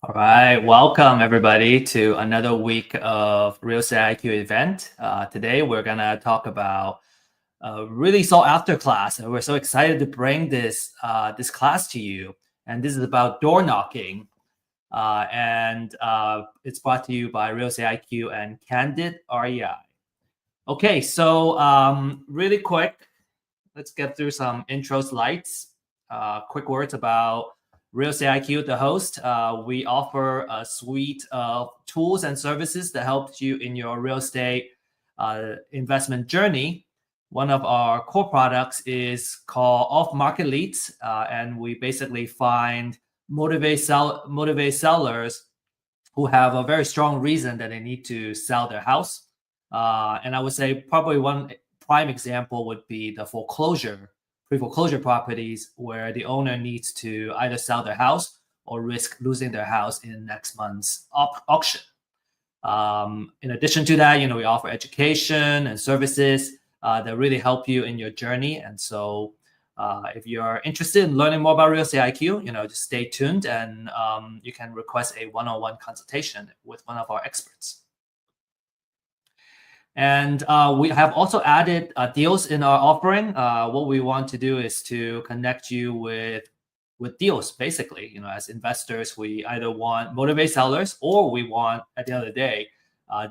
All right, welcome everybody to another week of Real Estate IQ event. Today we're gonna talk about a really sought after class, and we're so excited to bring this class to you. And this is about door knocking, and it's brought to you by Real Estate IQ and Candid REI. Okay, so really quick, let's get through some intro slides. Quick words about Real Estate IQ, the host. We offer a suite of tools and services that help you in your real estate investment journey. One of our core products is called Off-Market Leads, and we basically find motivate sellers who have a very strong reason that they need to sell their house. And I would say probably one prime example would be the pre-foreclosure properties where the owner needs to either sell their house or risk losing their house in next month's auction. In addition to that, we offer education and services that really help you in your journey. And so if you're interested in learning more about Real Estate IQ, just stay tuned, and you can request a one-on-one consultation with one of our experts. And we have also added deals in our offering. What we want to do is to connect you with deals, basically. As investors, we either want motivate sellers, or we want, at the end of the day,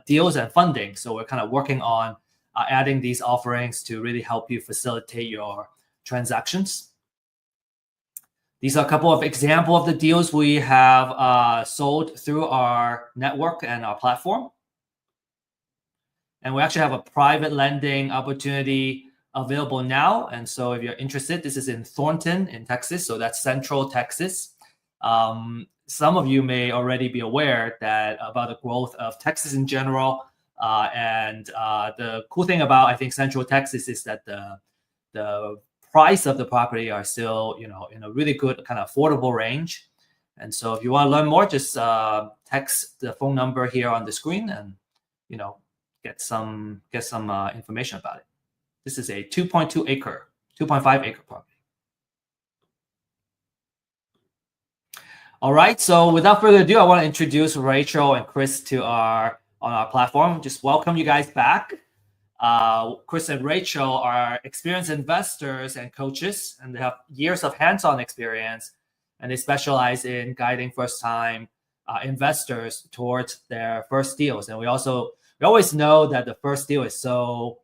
deals and funding. So we're kind of working on adding these offerings to really help you facilitate your transactions. These are a couple of examples of the deals we have sold through our network and our platform. And we actually have a private lending opportunity available now. And so if you're interested, this is in Thornton in Texas. So that's Central Texas. Some of you may already be aware that about the growth of Texas in general. And the cool thing about, I think, Central Texas is that the price of the property are still, in a really good kind of affordable range. And so if you want to learn more, just text the phone number here on the screen and, get some information about it. This is a 2.5 acre property. All right. So without further ado, I want to introduce Rachel and Chris on our platform. Just welcome you guys back. Chris and Rachel are experienced investors and coaches, and they have years of hands-on experience, and they specialize in guiding first-time investors towards their first deals. And we always know that the first deal is so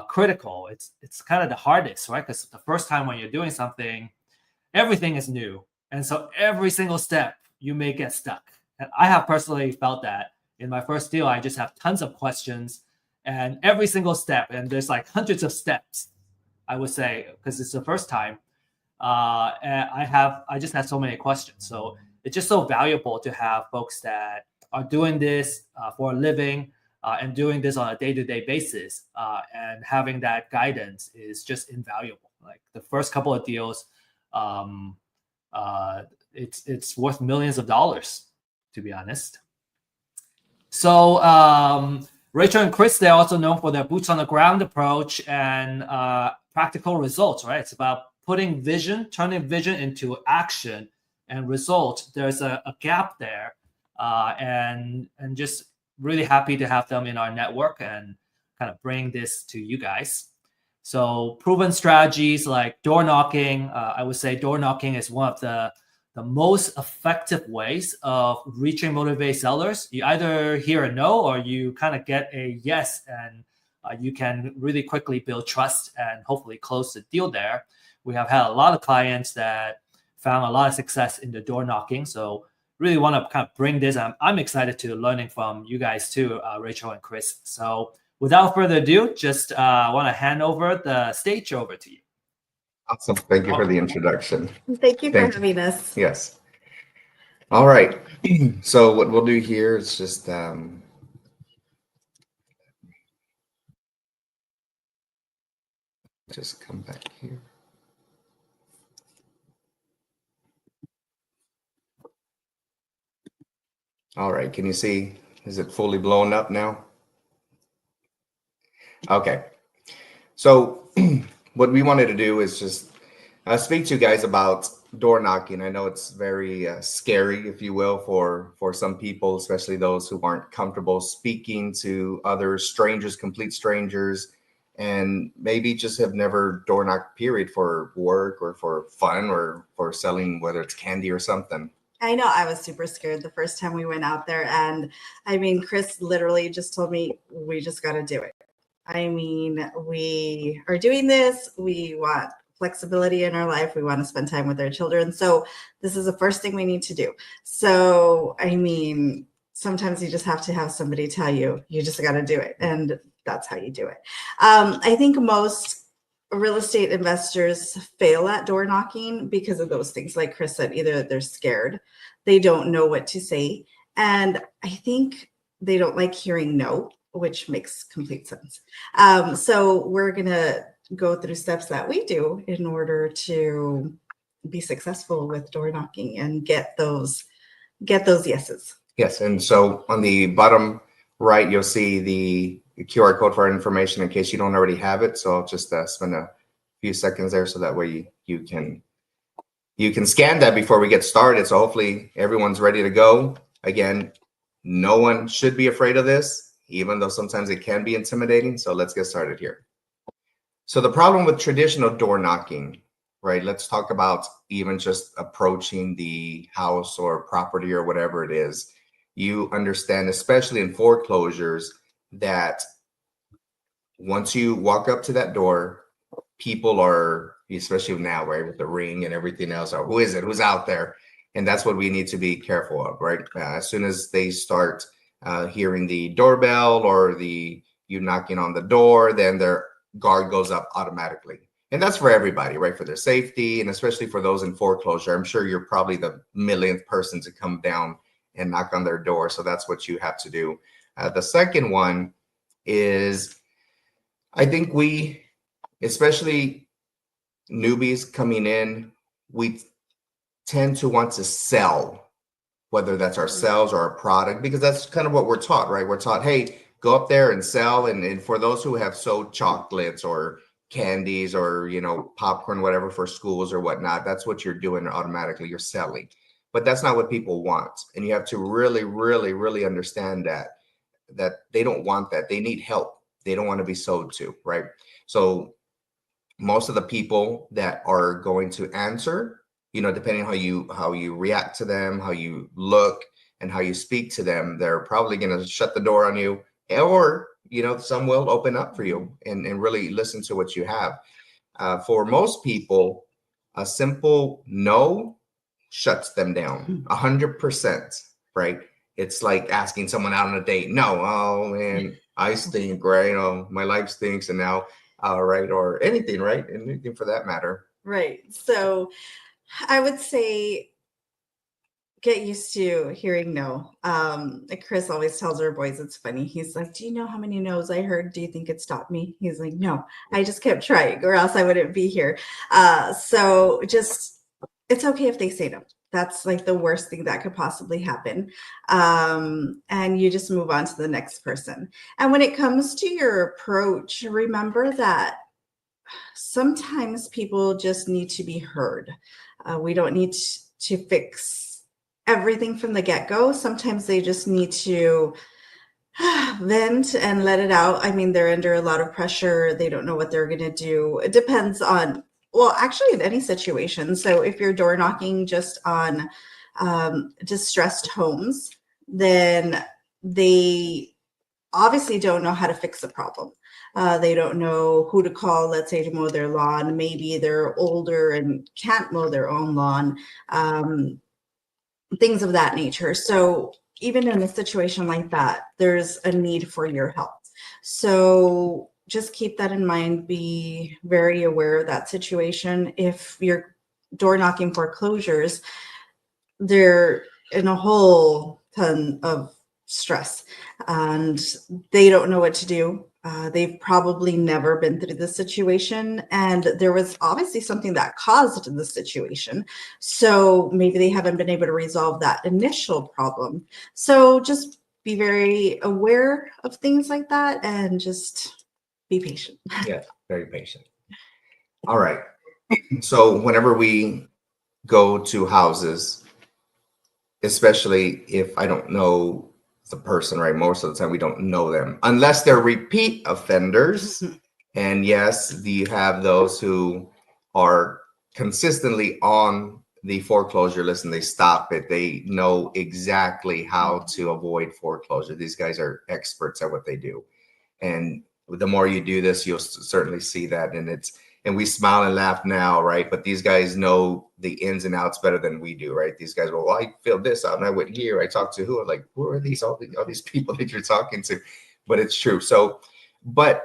critical. It's kind of the hardest, right? Because the first time when you're doing something, everything is new. And so every single step you may get stuck. And I have personally felt that in my first deal. I just have tons of questions, and every single step, and there's like hundreds of steps, I would say, because it's the first time. And I just had so many questions. So it's just so valuable to have folks that are doing this for a living and doing this on a day-to-day basis. And having that guidance is just invaluable. Like the first couple of deals, it's worth millions of dollars, to be honest. So Rachel and Chris, they're also known for their boots on the ground approach and practical results, right? It's about turning vision into action and result. There's a gap there, and just really happy to have them in our network and kind of bring this to you guys. So proven strategies like door knocking. I would say door knocking is one of the most effective ways of reaching motivated sellers. You either hear a no or you kind of get a yes, and you can really quickly build trust and hopefully close the deal there. We have had a lot of clients that found a lot of success in the door knocking. So really want to kind of bring this. I'm excited to learning from you guys too, Rachel and Chris. So without further ado, just want to hand over the stage over to you. Awesome. Thank you for the introduction. Thank you for having us. Yes. All right. So what we'll do here is just come back here. All right. Can you see? Is it fully blown up now? Okay. So what we wanted to do is just speak to you guys about door knocking. I know it's very scary, if you will, for some people, especially those who aren't comfortable speaking to other strangers, complete strangers, and maybe just have never door knocked, period, for work or for fun or for selling, whether it's candy or something. I know I was super scared the first time we went out there. And I mean, Chris literally just told me, we just got to do it. I mean, we are doing this. We want flexibility in our life. We want to spend time with our children. So this is the first thing we need to do. So, I mean, sometimes you just have to have somebody tell you, you just got to do it. And that's how you do it. I think most real estate investors fail at door knocking because of those things. Like Chris said, either they're scared, they don't know what to say. And I think they don't like hearing no, which makes complete sense. So we're going to go through steps that we do in order to be successful with door knocking and get those yeses. Yes. And so on the bottom right, you'll see the QR code for our information in case you don't already have it. So I'll just spend a few seconds there so that way you can scan that before we get started. So hopefully everyone's ready to go. Again, no one should be afraid of this, even though sometimes it can be intimidating. So let's get started here. So the problem with traditional door knocking, right? Let's talk about even just approaching the house or property or whatever it is. You understand, especially in foreclosures, that once you walk up to that door, people are, especially now, right, with the ring and everything else, or who is it? Who's out there? And that's what we need to be careful of, right? As soon as they start hearing the doorbell or you knocking on the door, then their guard goes up automatically. And that's for everybody, right? For their safety, and especially for those in foreclosure. I'm sure you're probably the millionth person to come down and knock on their door. So that's what you have to do. The second one is, I think we, especially newbies coming in, we tend to want to sell, whether that's ourselves or our product, because that's kind of what we're taught, right? We're taught, hey, go up there and sell. And for those who have sold chocolates or candies or, you know, popcorn, whatever, for schools or whatnot, that's what you're doing automatically. You're selling. But that's not what people want. And you have to really, really, really understand that they don't want that. They need help. They don't want to be sold to, right? So most of the people that are going to answer, you know, depending on how you react to them, how you look, and how you speak to them, they're probably going to shut the door on you, or, you know, some will open up for you and really listen to what you have. For most people, a simple no shuts them down 100%, right? It's like asking someone out on a date. No, oh man, I stink, right? Oh, my life stinks, and now, right, or anything, right? Anything for that matter. Right. So I would say get used to hearing no. Chris always tells our boys, it's funny. He's like, do you know how many no's I heard? Do you think it stopped me? He's like, no, I just kept trying, or else I wouldn't be here. So just, it's okay if they say no. That's like the worst thing that could possibly happen. And you just move on to the next person. And when it comes to your approach, remember that sometimes people just need to be heard. We don't need to fix everything from the get-go. Sometimes they just need to vent and let it out. I mean, they're under a lot of pressure. They don't know what they're going to do. It depends on, well, actually in any situation. So if you're door knocking just on distressed homes, then they obviously don't know how to fix the problem. They don't know who to call, let's say, to mow their lawn. Maybe they're older and can't mow their own lawn, things of that nature. So even in a situation like that, there's a need for your help. So just keep that in mind. Be very aware of that situation. If you're door knocking foreclosures, they're in a whole ton of stress and they don't know what to do. They've probably never been through this situation, and there was obviously something that caused the situation. So maybe they haven't been able to resolve that initial problem. So just be very aware of things like that and just be patient. Yeah, very patient. All right. So whenever we go to houses, especially if I don't know the person, right? Most of the time we don't know them unless they're repeat offenders. And yes, you have those who are consistently on the foreclosure list and they stop it. They know exactly how to avoid foreclosure. These guys are experts at what they do. And the more you do this, you'll certainly see that. And we smile and laugh now, right? But these guys know the ins and outs better than we do, right? These guys go, well, I filled this out and I went here. I talked to who? I'm like, who are these? All these people that you're talking to. But it's true. So, but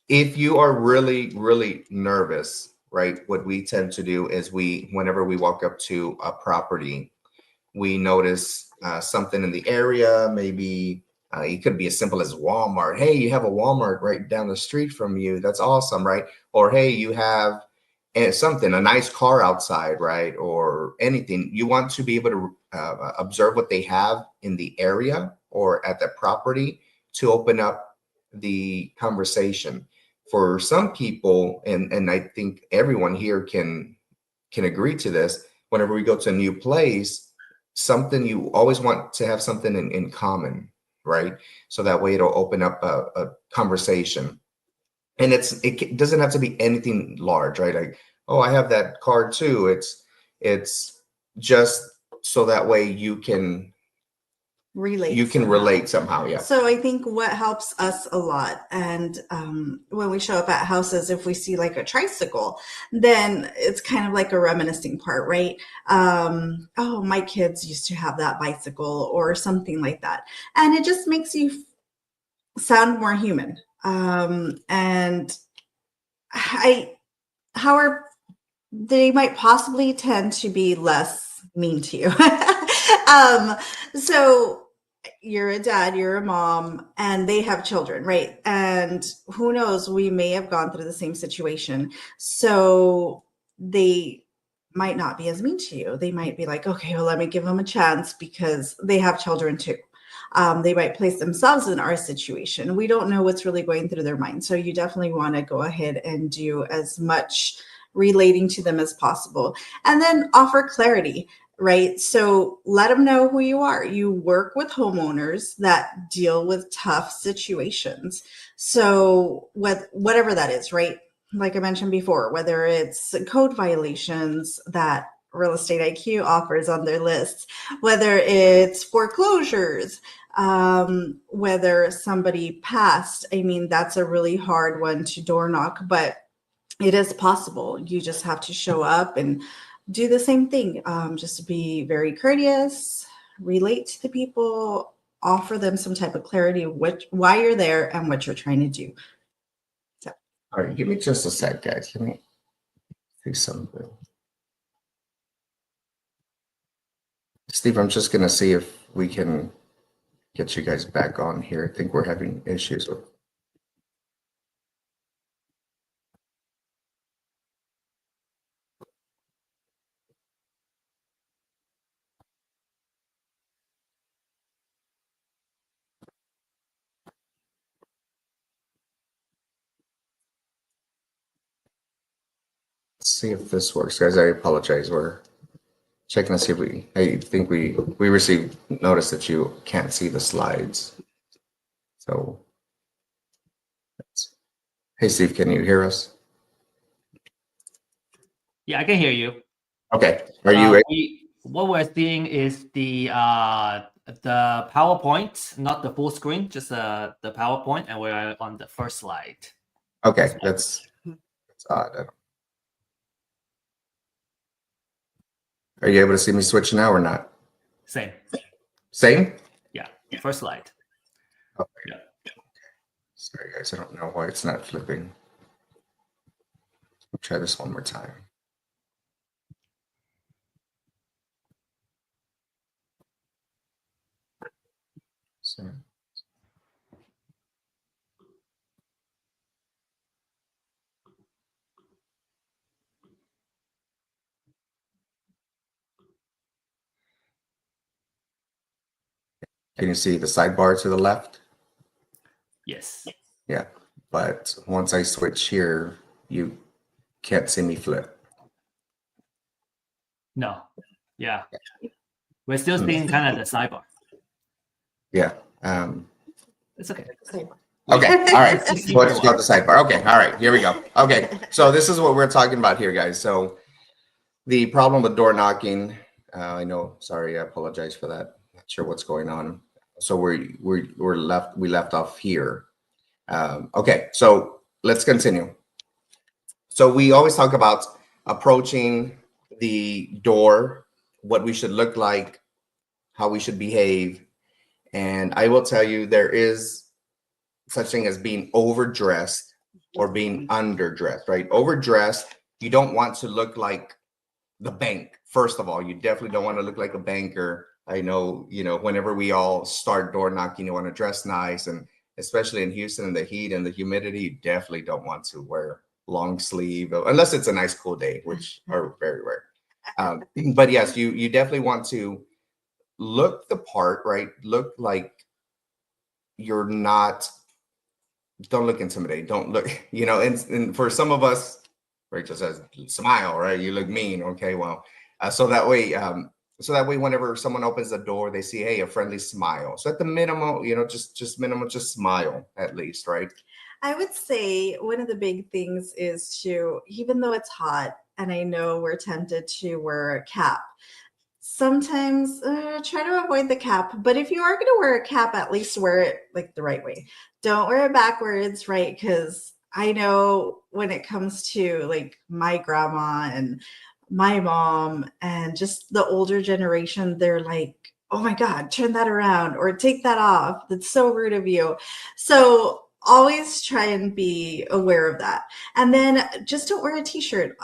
if you are really, really nervous, right? What we tend to do is whenever we walk up to a property, we notice something in the area. Maybe it could be as simple as Walmart. Hey, you have a Walmart right down the street from you. That's awesome, right? Or hey, you have something, a nice car outside, right? Or anything. You want to be able to observe what they have in the area or at the property to open up the conversation. For some people, and I think everyone here can agree to this, whenever we go to a new place, something you always want to have something in common, right? So that way it'll open up a conversation. And it doesn't have to be anything large, right? Like, oh, I have that card too. It's just so that way you can relate somehow. Yeah. So I think what helps us a lot, and when we show up at houses, if we see like a tricycle, then it's kind of like a reminiscing part, right? Oh, my kids used to have that bicycle or something like that. And it just makes you sound more human. And they might possibly tend to be less mean to you. So you're a dad, you're a mom, and they have children, right? And who knows, we may have gone through the same situation. So they might not be as mean to you. They might be like, okay, well, let me give them a chance because they have children too. They might place themselves in our situation. We don't know what's really going through their mind. So you definitely want to go ahead and do as much relating to them as possible. And then offer clarity, right? So let them know who you are. You work with homeowners that deal with tough situations. So whatever that is, right? Like I mentioned before, whether it's code violations that Real Estate IQ offers on their lists, whether it's foreclosures, whether somebody passed. I mean, that's a really hard one to door knock, but it is possible. You just have to show up and do the same thing. Just to be very courteous, relate to the people, offer them some type of clarity of why you're there and what you're trying to do. So. All right, give me just a sec, guys. Let me see something. Steve, I'm just going to see if we can get you guys back on here. I think we're having issues with. Let's see if this works, guys. I apologize. We're checking to see if I think we received notice that you can't see the slides. So, hey, Steve, can you hear us? Yeah, I can hear you. Okay. Are you? What we're seeing is the PowerPoint, not the full screen, just the PowerPoint, and we're on the first slide. Okay, that's odd. Are you able to see me switch now or not? Same. Same? Yeah. First slide. Okay. Yeah. Sorry, guys. I don't know why it's not flipping. I'll try this one more time. So. Can you see the sidebar to the left? Yes. Yeah, but once I switch here, you can't see me flip. No. Yeah. We're still seeing kind of the sidebar. Yeah. It's okay. Okay. All right. So it's got the sidebar. Okay. All right. Here we go. Okay. So this is what we're talking about here, guys. So the problem with door knocking, I know. Sorry, I apologize for that. Not sure what's going on. So we left off here. Okay. So let's continue. So we always talk about approaching the door, what we should look like, how we should behave. And I will tell you, there is such thing as being overdressed or being underdressed, right? Overdressed, you don't want to look like the bank. First of all, you definitely don't want to look like a banker. I know, whenever we all start door knocking, you want to dress nice. And especially in Houston in the heat and the humidity, you definitely don't want to wear long sleeve unless it's a nice cool day, which are very rare. But yes, you definitely want to look the part, right? Look like you're not, don't look intimidating. Don't look, and for some of us, Rachel says, smile, right? You look mean. Okay, well, so that way, whenever someone opens the door, they see, hey, a friendly smile. So at the minimum, just minimum, just smile at least, right? I would say one of the big things is to, even though it's hot, and I know we're tempted to wear a cap, sometimes try to avoid the cap. But if you are going to wear a cap, at least wear it like the right way. Don't wear it backwards, right? Because I know when it comes to like my grandma and my mom and just the older generation, they're like, oh my God, turn that around or take that off. That's so rude of you. So always try and be aware of that. And then just don't wear a t-shirt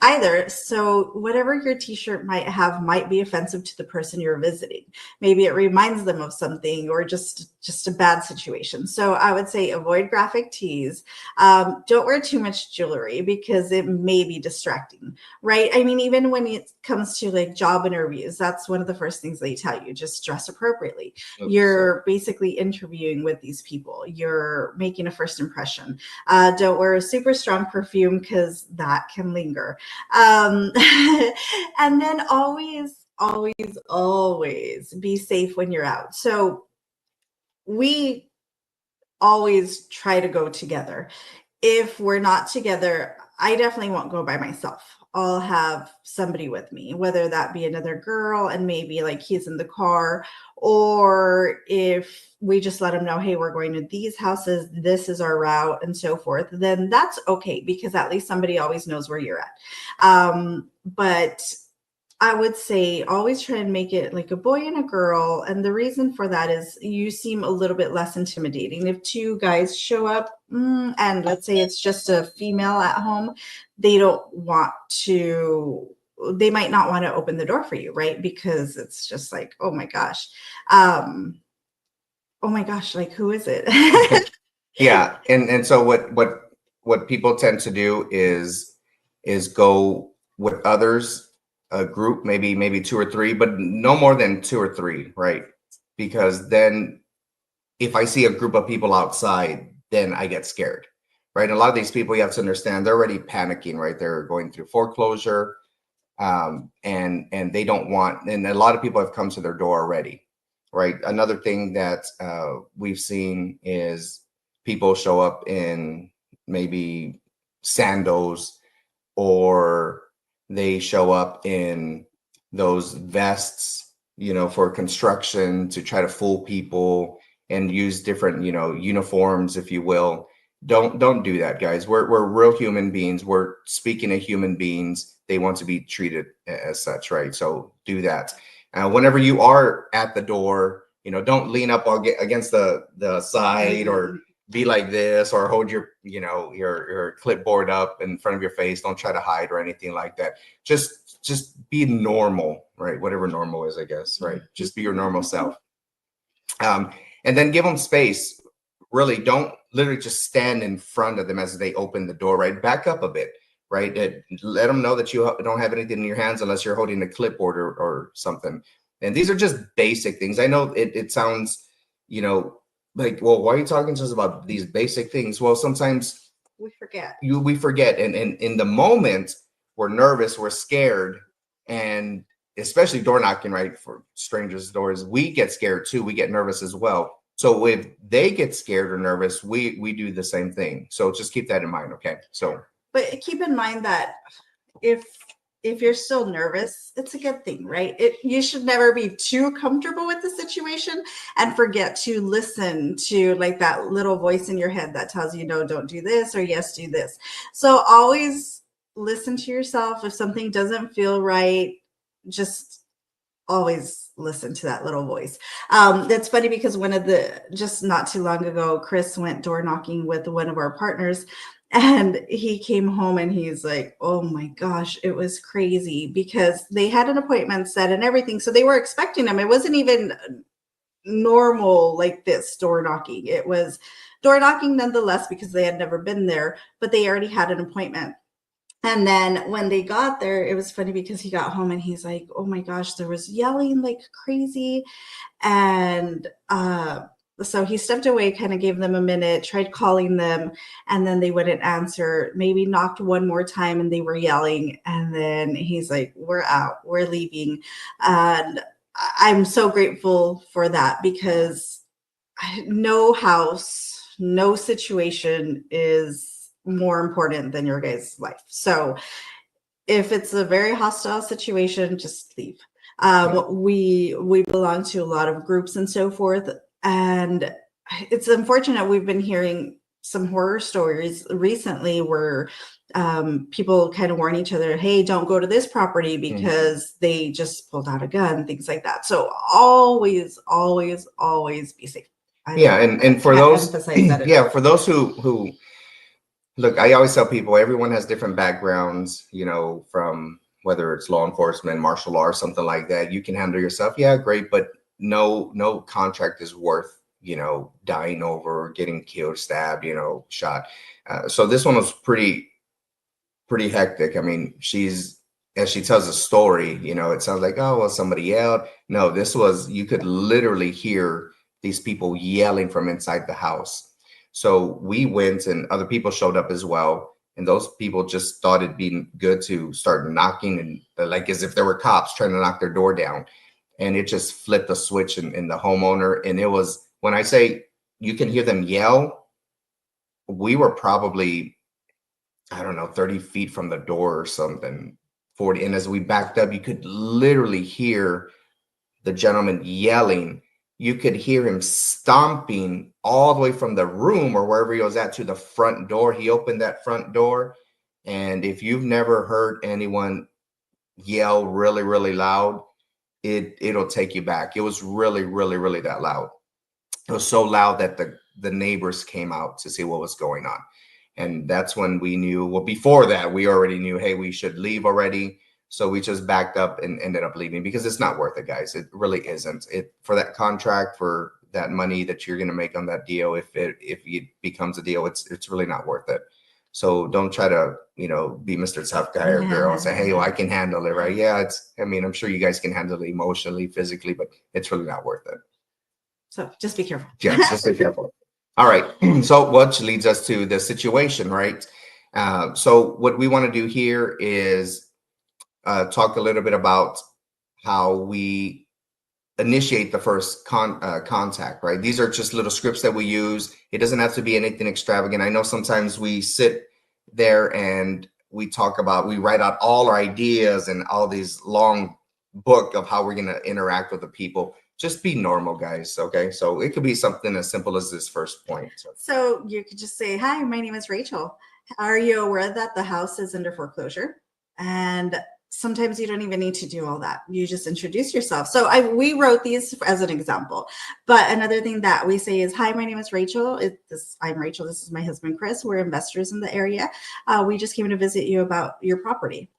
either. So whatever your t-shirt might be offensive to the person you're visiting. Maybe it reminds them of something or just a bad situation. So I would say avoid graphic tees. Don't wear too much jewelry because it may be distracting, right? I mean, even when it comes to like job interviews, that's one of the first things they tell you, just dress appropriately. You're basically interviewing with these people. You're making a first impression. Don't wear a super strong perfume because that can linger. And then always be safe when you're out. So we always try to go together. If we're not together, I definitely won't go by myself. I'll have somebody with me, whether that be another girl and maybe like he's in the car, or if we just let him know, hey, we're going to these houses, this is our route and so forth, then that's okay, because at least somebody always knows where you're at. But I would say always try and make it like a boy and a girl. And the reason for that is you seem a little bit less intimidating. If two guys show up and let's say it's just a female at home, they might not want to open the door for you, right? Because it's just like, oh my gosh, like who is it? Yeah. And so what people tend to do is go with others, a group, maybe 2 or 3, but no more than 2 or 3, right? Because then if I see a group of people outside, then I get scared, right? And a lot of these people, you have to understand, they're already panicking, right? They're going through foreclosure, and they don't want, and a lot of people have come to their door already, right? Another thing that we've seen is people show up in maybe sandals, or they show up in those vests, for construction to try to fool people and use different, uniforms, if you will. Don't do that, guys. We're real human beings. We're speaking to human beings. They want to be treated as such, right? So do that. Whenever you are at the door, don't lean up against the side, or be like this, or hold your clipboard up in front of your face. Don't try to hide or anything like that. Just be normal, right? Whatever normal is, I guess, right? Just be your normal self. And then give them space. Really, don't literally just stand in front of them as they open the door, right? Back up a bit, right? Let them know that you don't have anything in your hands unless you're holding a clipboard or something. And these are just basic things. I know it sounds, like, well, why are you talking to us about these basic things? Well, sometimes we forget. We forget. And in the moment, we're nervous, we're scared. And especially door knocking, right? For strangers' doors, we get scared too. We get nervous as well. So if they get scared or nervous, we do the same thing. So just keep that in mind, okay? So, but keep in mind that if you're still nervous, it's a good thing, right? You should never be too comfortable with the situation and forget to listen to like that little voice in your head that tells you, no, don't do this, or yes, do this. So always listen to yourself. If something doesn't feel right, just always listen to that little voice. That's funny because just not too long ago, Chris went door knocking with one of our partners. And he came home and he's like, oh my gosh, it was crazy, because they had an appointment set and everything. So they were expecting him. It wasn't even normal like this door knocking. It was door knocking nonetheless, because they had never been there, but they already had an appointment. And then when they got there, it was funny because he got home and he's like, oh my gosh, there was yelling like crazy. And so he stepped away, kind of gave them a minute, tried calling them, and then they wouldn't answer, maybe knocked one more time and they were yelling. And then he's like, we're out, we're leaving. And I'm so grateful for that, because no house, no situation is more important than your guys' life. So if it's a very hostile situation, just leave. We belong to a lot of groups and so forth. And it's unfortunate. We've been hearing some horror stories recently where people kind of warn each other, hey, don't go to this property because they just pulled out a gun, things like that. So always be safe. Yeah, and for can't those, emphasize that yeah, enough. for those who look, I always tell people everyone has different backgrounds, you know, from whether it's law enforcement, martial law, or something like that. You can handle yourself, yeah, great, but no contract is worth, you know, dying over, getting killed, stabbed, you know, shot. So this one was pretty hectic. I mean, as she tells a story, you know, it sounds like, oh, well, somebody yelled. No, this was, you could literally hear these people yelling from inside the house. So we went and other people showed up as well. And those people just thought it'd be good to start knocking and like as if there were cops trying to knock their door down. And it just flipped a switch in the homeowner. And it was, when I say you can hear them yell, we were probably, I don't know, 30 feet from the door or something, 40. And as we backed up, you could literally hear the gentleman yelling. You could hear him stomping all the way from the room or wherever he was at to the front door. He opened that front door. And if you've never heard anyone yell really, really loud, it'll take you back. It was really, really, really that loud. It was so loud that the neighbors came out to see what was going on. And that's when we knew, well, before that, we already knew, hey, we should leave already. So we just backed up and ended up leaving because it's not worth it, guys. It really isn't. It for that contract, for that money that you're going to make on that deal, if it becomes a deal, it's really not worth it. So don't try to, you know, be Mr. Tough Guy or girl and say, hey, well, I can handle it, right? Yeah, I mean, I'm sure you guys can handle it emotionally, physically, but it's really not worth it. So just be careful. Yeah, just be careful. All right. So which leads us to the situation, right? So what we want to do here is talk a little bit about how we initiate the first contact, right? These are just little scripts that we use. It doesn't have to be anything extravagant. I know sometimes we sit there and we write out all our ideas and all these long book of how we're going to interact with the people. Just be normal, guys. Okay. So it could be something as simple as this first point. So you could just say, hi, my name is Rachel. Are you aware that the house is under foreclosure? And sometimes you don't even need to do all that. You just introduce yourself. So we wrote these as an example. But another thing that we say is, hi, my name is Rachel. I'm Rachel. This is my husband, Chris. We're investors in the area. We just came to visit you about your property.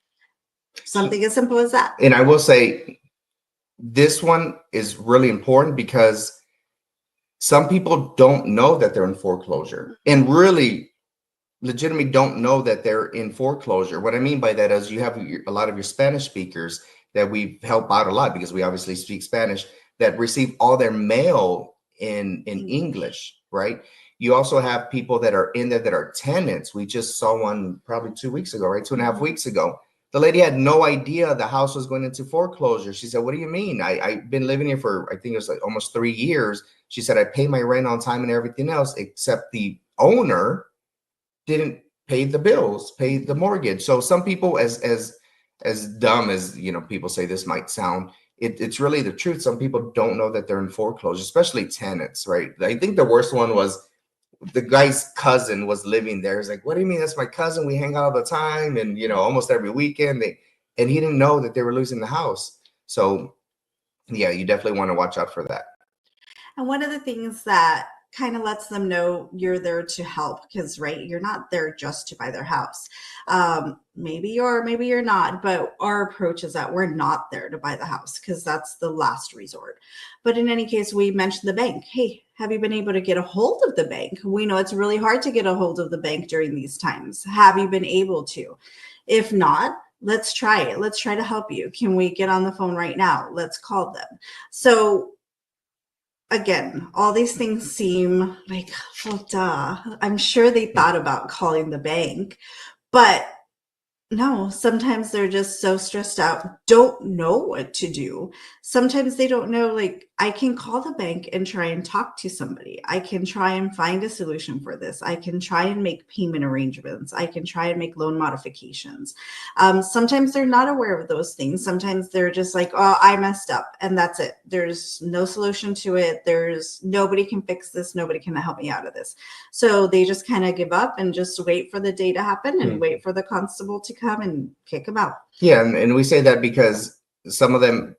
Something as simple as that. And I will say, this one is really important because some people don't know that they're in foreclosure and really legitimately don't know that they're in foreclosure. What I mean by that is you have a lot of your Spanish speakers that we help out a lot because we obviously speak Spanish that receive all their mail in English, right? You also have people that are in there that are tenants. We just saw one probably 2 weeks ago, right? 2.5 weeks ago. The lady had no idea the house was going into foreclosure. She said, what do you mean? I've been living here for, I think it was like almost 3 years. She said, I pay my rent on time and everything else, except the owner didn't pay the bills, pay the mortgage. So some people, as dumb as, you know, people say this might sound, it's really the truth. Some people don't know that they're in foreclosure, especially tenants, right? I think the worst one was the guy's cousin was living there. He's like, what do you mean? That's my cousin. We hang out all the time. And, you know, almost every weekend and he didn't know that they were losing the house. So yeah, you definitely want to watch out for that. And one of the things that kind of lets them know you're there to help, because right, you're not there just to buy their house. Maybe you're not, but our approach is that we're not there to buy the house because that's the last resort. But in any case, we mentioned the bank. Hey, have you been able to get a hold of the bank? We know it's really hard to get a hold of the bank during these times. Have you been able to? If not, let's try it. Let's try to help you. Can we get on the phone right now? Let's call them. So again, all these things seem like, well, duh. I'm sure they thought about calling the bank, but no, sometimes they're just so stressed out, don't know what to do. Sometimes they don't know, like, I can call the bank and try and talk to somebody. I can try and find a solution for this. I can try and make payment arrangements. I can try and make loan modifications. Sometimes they're not aware of those things. Sometimes they're just like, oh, I messed up, and that's it. There's no solution to it. Nobody can fix this. Nobody can help me out of this. So they just kind of give up and just wait for the day to happen and wait for the constable to come and kick them out. Yeah, and we say that because some of them,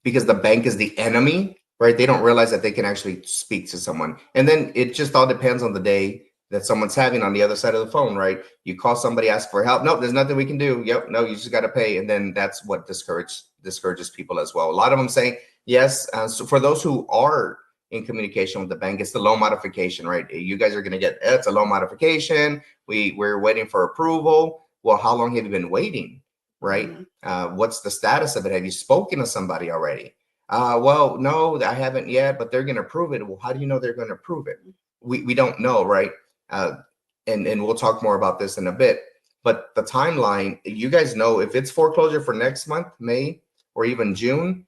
because the bank is the enemy, right? They don't realize that they can actually speak to someone. And then it just all depends on the day that someone's having on the other side of the phone, right? You call somebody, ask for help. Nope, there's nothing we can do. Yep, no, you just got to pay. And then that's what discourages people as well. A lot of them saying yes. So for those who are in communication with the bank, it's the loan modification, right? You guys are going to get, it's a loan modification. We're waiting for approval. Well, how long have you been waiting, right? What's the status of it? Have you spoken to somebody already? Well, no, I haven't yet, but they're going to approve it. Well, how do you know they're going to approve it? We don't know, right? And we'll talk more about this in a bit. But the timeline, you guys know, if it's foreclosure for next month, May, or even June,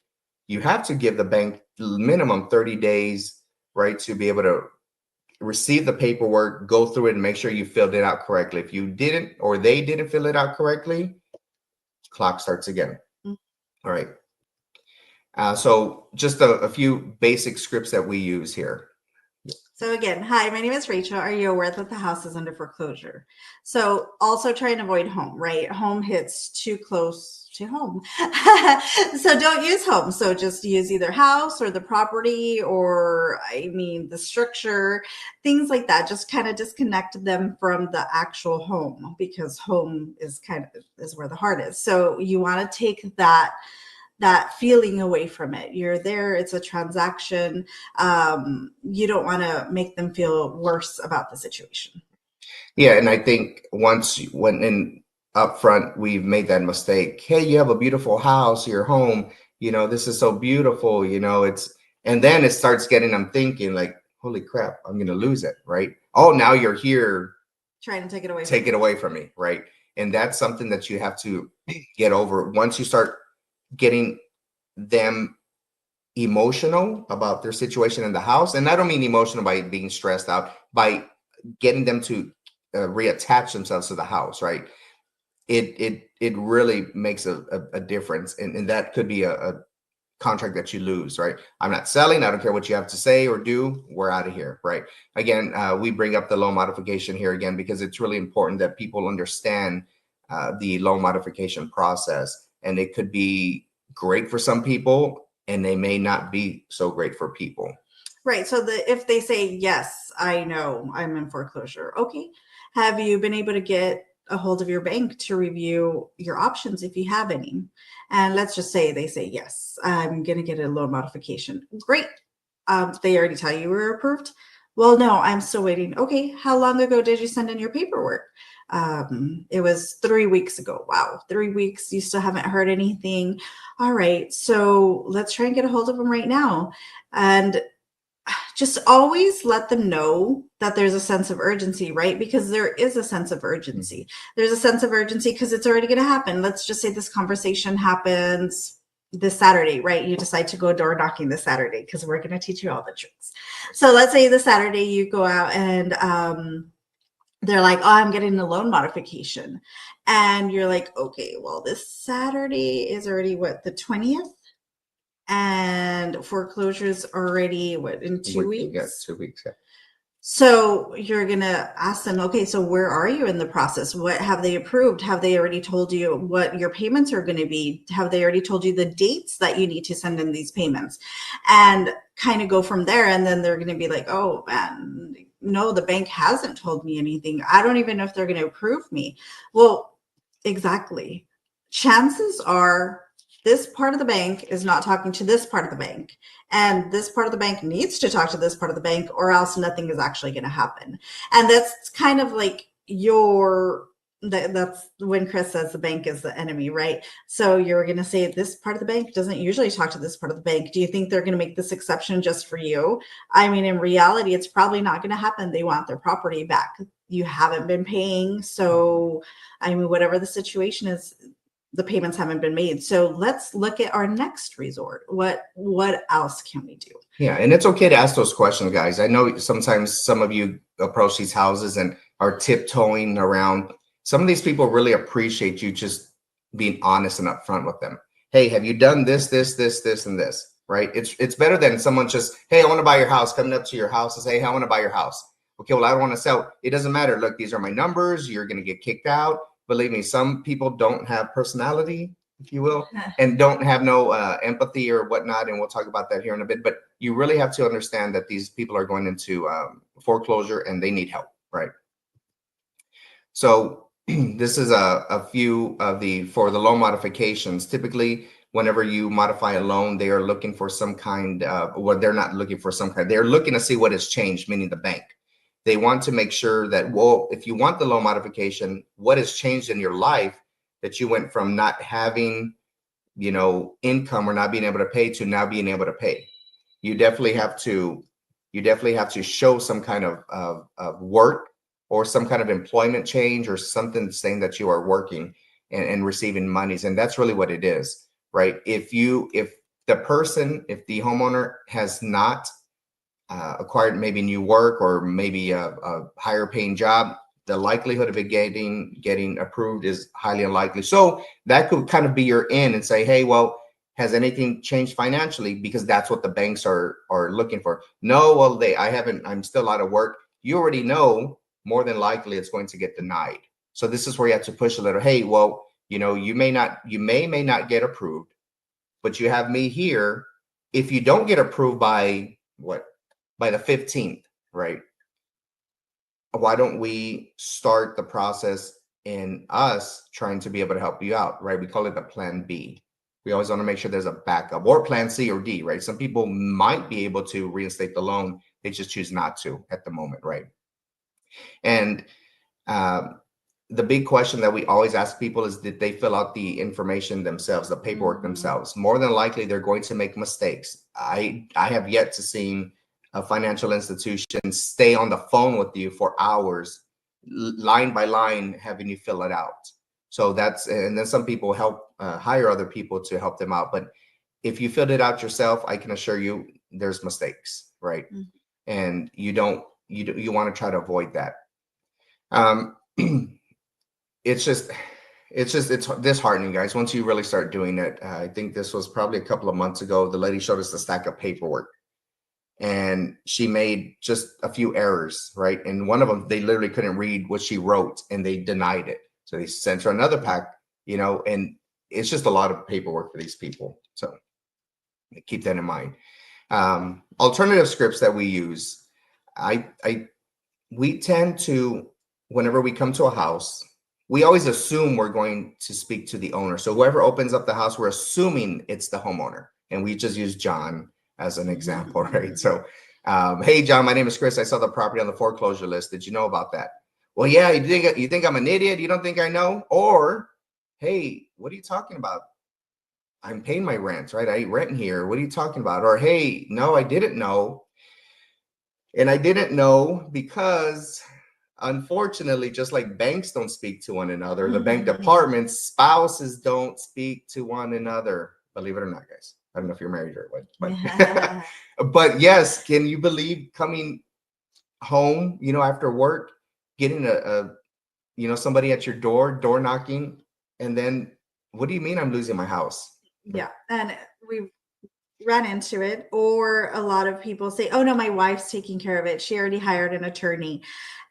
you have to give the bank minimum 30 days, right, to be able to receive the paperwork, go through it, and make sure you filled it out correctly. If you didn't, or they didn't fill it out correctly, clock starts again. All right. So just a few basic scripts that we use here. So again, hi, my name is Rachel. Are you aware that the house is under foreclosure? So also try and avoid home, right? Home hits too close to home. So don't use home. So just use either house or the property, or the structure, things like that. Just kind of disconnect them from the actual home, because home is where the heart is. So you want to take that feeling away from it. You're there, it's a transaction. You don't want to make them feel worse about the situation. Yeah, and I think when up front we've made that mistake. Hey, you have a beautiful house, your home, this is so beautiful, and then it starts getting them thinking like, holy crap, I'm gonna lose it, right? Oh, now you're here trying to take it away from me, right? And that's something that you have to get over. Once you start getting them emotional about their situation in the house, and I don't mean emotional by being stressed out, by getting them to reattach themselves to the house, right? It really makes a difference, and that could be a contract that you lose, right? I'm not selling. I don't care what you have to say or do. We're out of here, right? Again, we bring up the loan modification here again because it's really important that people understand the loan modification process, and it could be great for some people and they may not be so great for people. Right. So if they say, yes, I know I'm in foreclosure. Okay. Have you been able to get a hold of your bank to review your options if you have any? And let's just say they say, yes, I'm going to get a loan modification. Great. They already tell you we're approved. Well, no, I'm still waiting. Okay. How long ago did you send in your paperwork? It was 3 weeks ago. Wow. 3 weeks. You still haven't heard anything. All right. So let's try and get a hold of them right now. And just always let them know that there's a sense of urgency, right? Because there is a sense of urgency. There's a sense of urgency because it's already going to happen. Let's just say this conversation happens this Saturday, right? You decide to go door knocking this Saturday because we're going to teach you all the tricks. So let's say this Saturday you go out and they're like, oh, I'm getting a loan modification. And you're like, okay, well, this Saturday is already what, the 20th? And foreclosure's already what, in 2 weeks? Yeah, 2 weeks. Yeah. So you're going to ask them, okay, so where are you in the process? What have they approved? Have they already told you what your payments are going to be? Have they already told you the dates that you need to send in these payments? And kind of go from there. And then they're going to be like, oh, man, no, the bank hasn't told me anything. I don't even know if they're going to approve me. Well, exactly. Chances are this part of the bank is not talking to this part of the bank, and this part of the bank needs to talk to this part of the bank, or else nothing is actually going to happen. And that's kind of like that's when Chris says the bank is the enemy, right? So you're going to say this part of the bank doesn't usually talk to this part of the bank. Do you think they're going to make this exception just for you? I mean, in reality, it's probably not going to happen. They want their property back. You haven't been paying. So, I mean, whatever the situation is, the payments haven't been made. So let's look at our next resort. What else can we do? Yeah, and it's okay to ask those questions, guys. I know sometimes some of you approach these houses and are tiptoeing around. Some of these people really appreciate you just being honest and upfront with them. Hey, have you done this, and this, right? It's better than someone just, hey, I want to buy your house, coming up to your house and say, hey, I want to buy your house. Okay, well, I don't want to sell. It doesn't matter. Look, these are my numbers. You're going to get kicked out. Believe me, some people don't have personality if you will, and don't have no empathy or whatnot. And we'll talk about that here in a bit. But you really have to understand that these people are going into foreclosure and they need help, right? So this is a few of for the loan modifications. Typically, whenever you modify a loan, they are looking for some kind of, well, they're not looking for some kind, they're looking to see what has changed, meaning the bank. They want to make sure that, well, if you want the loan modification, what has changed in your life that you went from not having, income or not being able to pay to now being able to pay. You definitely have to show some kind of work or some kind of employment change or something saying that you are working and receiving monies. And that's really what it is, right? If the homeowner has not acquired maybe new work or maybe a higher paying job, the likelihood of it getting approved is highly unlikely. So that could kind of be your in and say, hey, well, has anything changed financially? Because that's what the banks are looking for. No, well, I'm still out of work. You already know more than likely it's going to get denied. So this is where you have to push a little. Hey, well, you may not get approved, but you have me here. If you don't get approved by the 15th, right? Why don't we start the process in us trying to be able to help you out, right? We call it the plan B. We always want to make sure there's a backup, or plan C or D, right? Some people might be able to reinstate the loan. They just choose not to at the moment, right? And the big question that we always ask people is, did they fill out the information themselves, the paperwork themselves? More than likely, they're going to make mistakes. I have yet to see a financial institution stay on the phone with you for hours, line by line, having you fill it out. So and then some people help hire other people to help them out. But if you filled it out yourself, I can assure you there's mistakes, right? And you want to try to avoid that. It's disheartening, guys. Once you really start doing it, I think this was probably a couple of months ago. The lady showed us the stack of paperwork, and she made just a few errors, right? And one of them, they literally couldn't read what she wrote, and they denied it. So they sent her another pack, and it's just a lot of paperwork for these people. So keep that in mind. Alternative scripts that we use, we tend to, whenever we come to a house, we always assume we're going to speak to the owner. So whoever opens up the house, we're assuming it's the homeowner. And we just use John as an example, right? So, hey, John, my name is Chris. I saw the property on the foreclosure list. Did you know about that? Well, yeah, you think I'm an idiot? You don't think I know? Or, hey, what are you talking about? I'm paying my rent, right? I rent here. What are you talking about? Or, hey, no, I didn't know. And I didn't know because, unfortunately, just like banks don't speak to one another, the bank departments, spouses don't speak to one another. Believe it or not, guys. I don't know if you're married or what, but but yes, can you believe coming home, after work, getting somebody at your door knocking, and then, what do you mean I'm losing my house? Yeah, and we ran into it. Or a lot of people say, oh no, my wife's taking care of it. She already hired an attorney.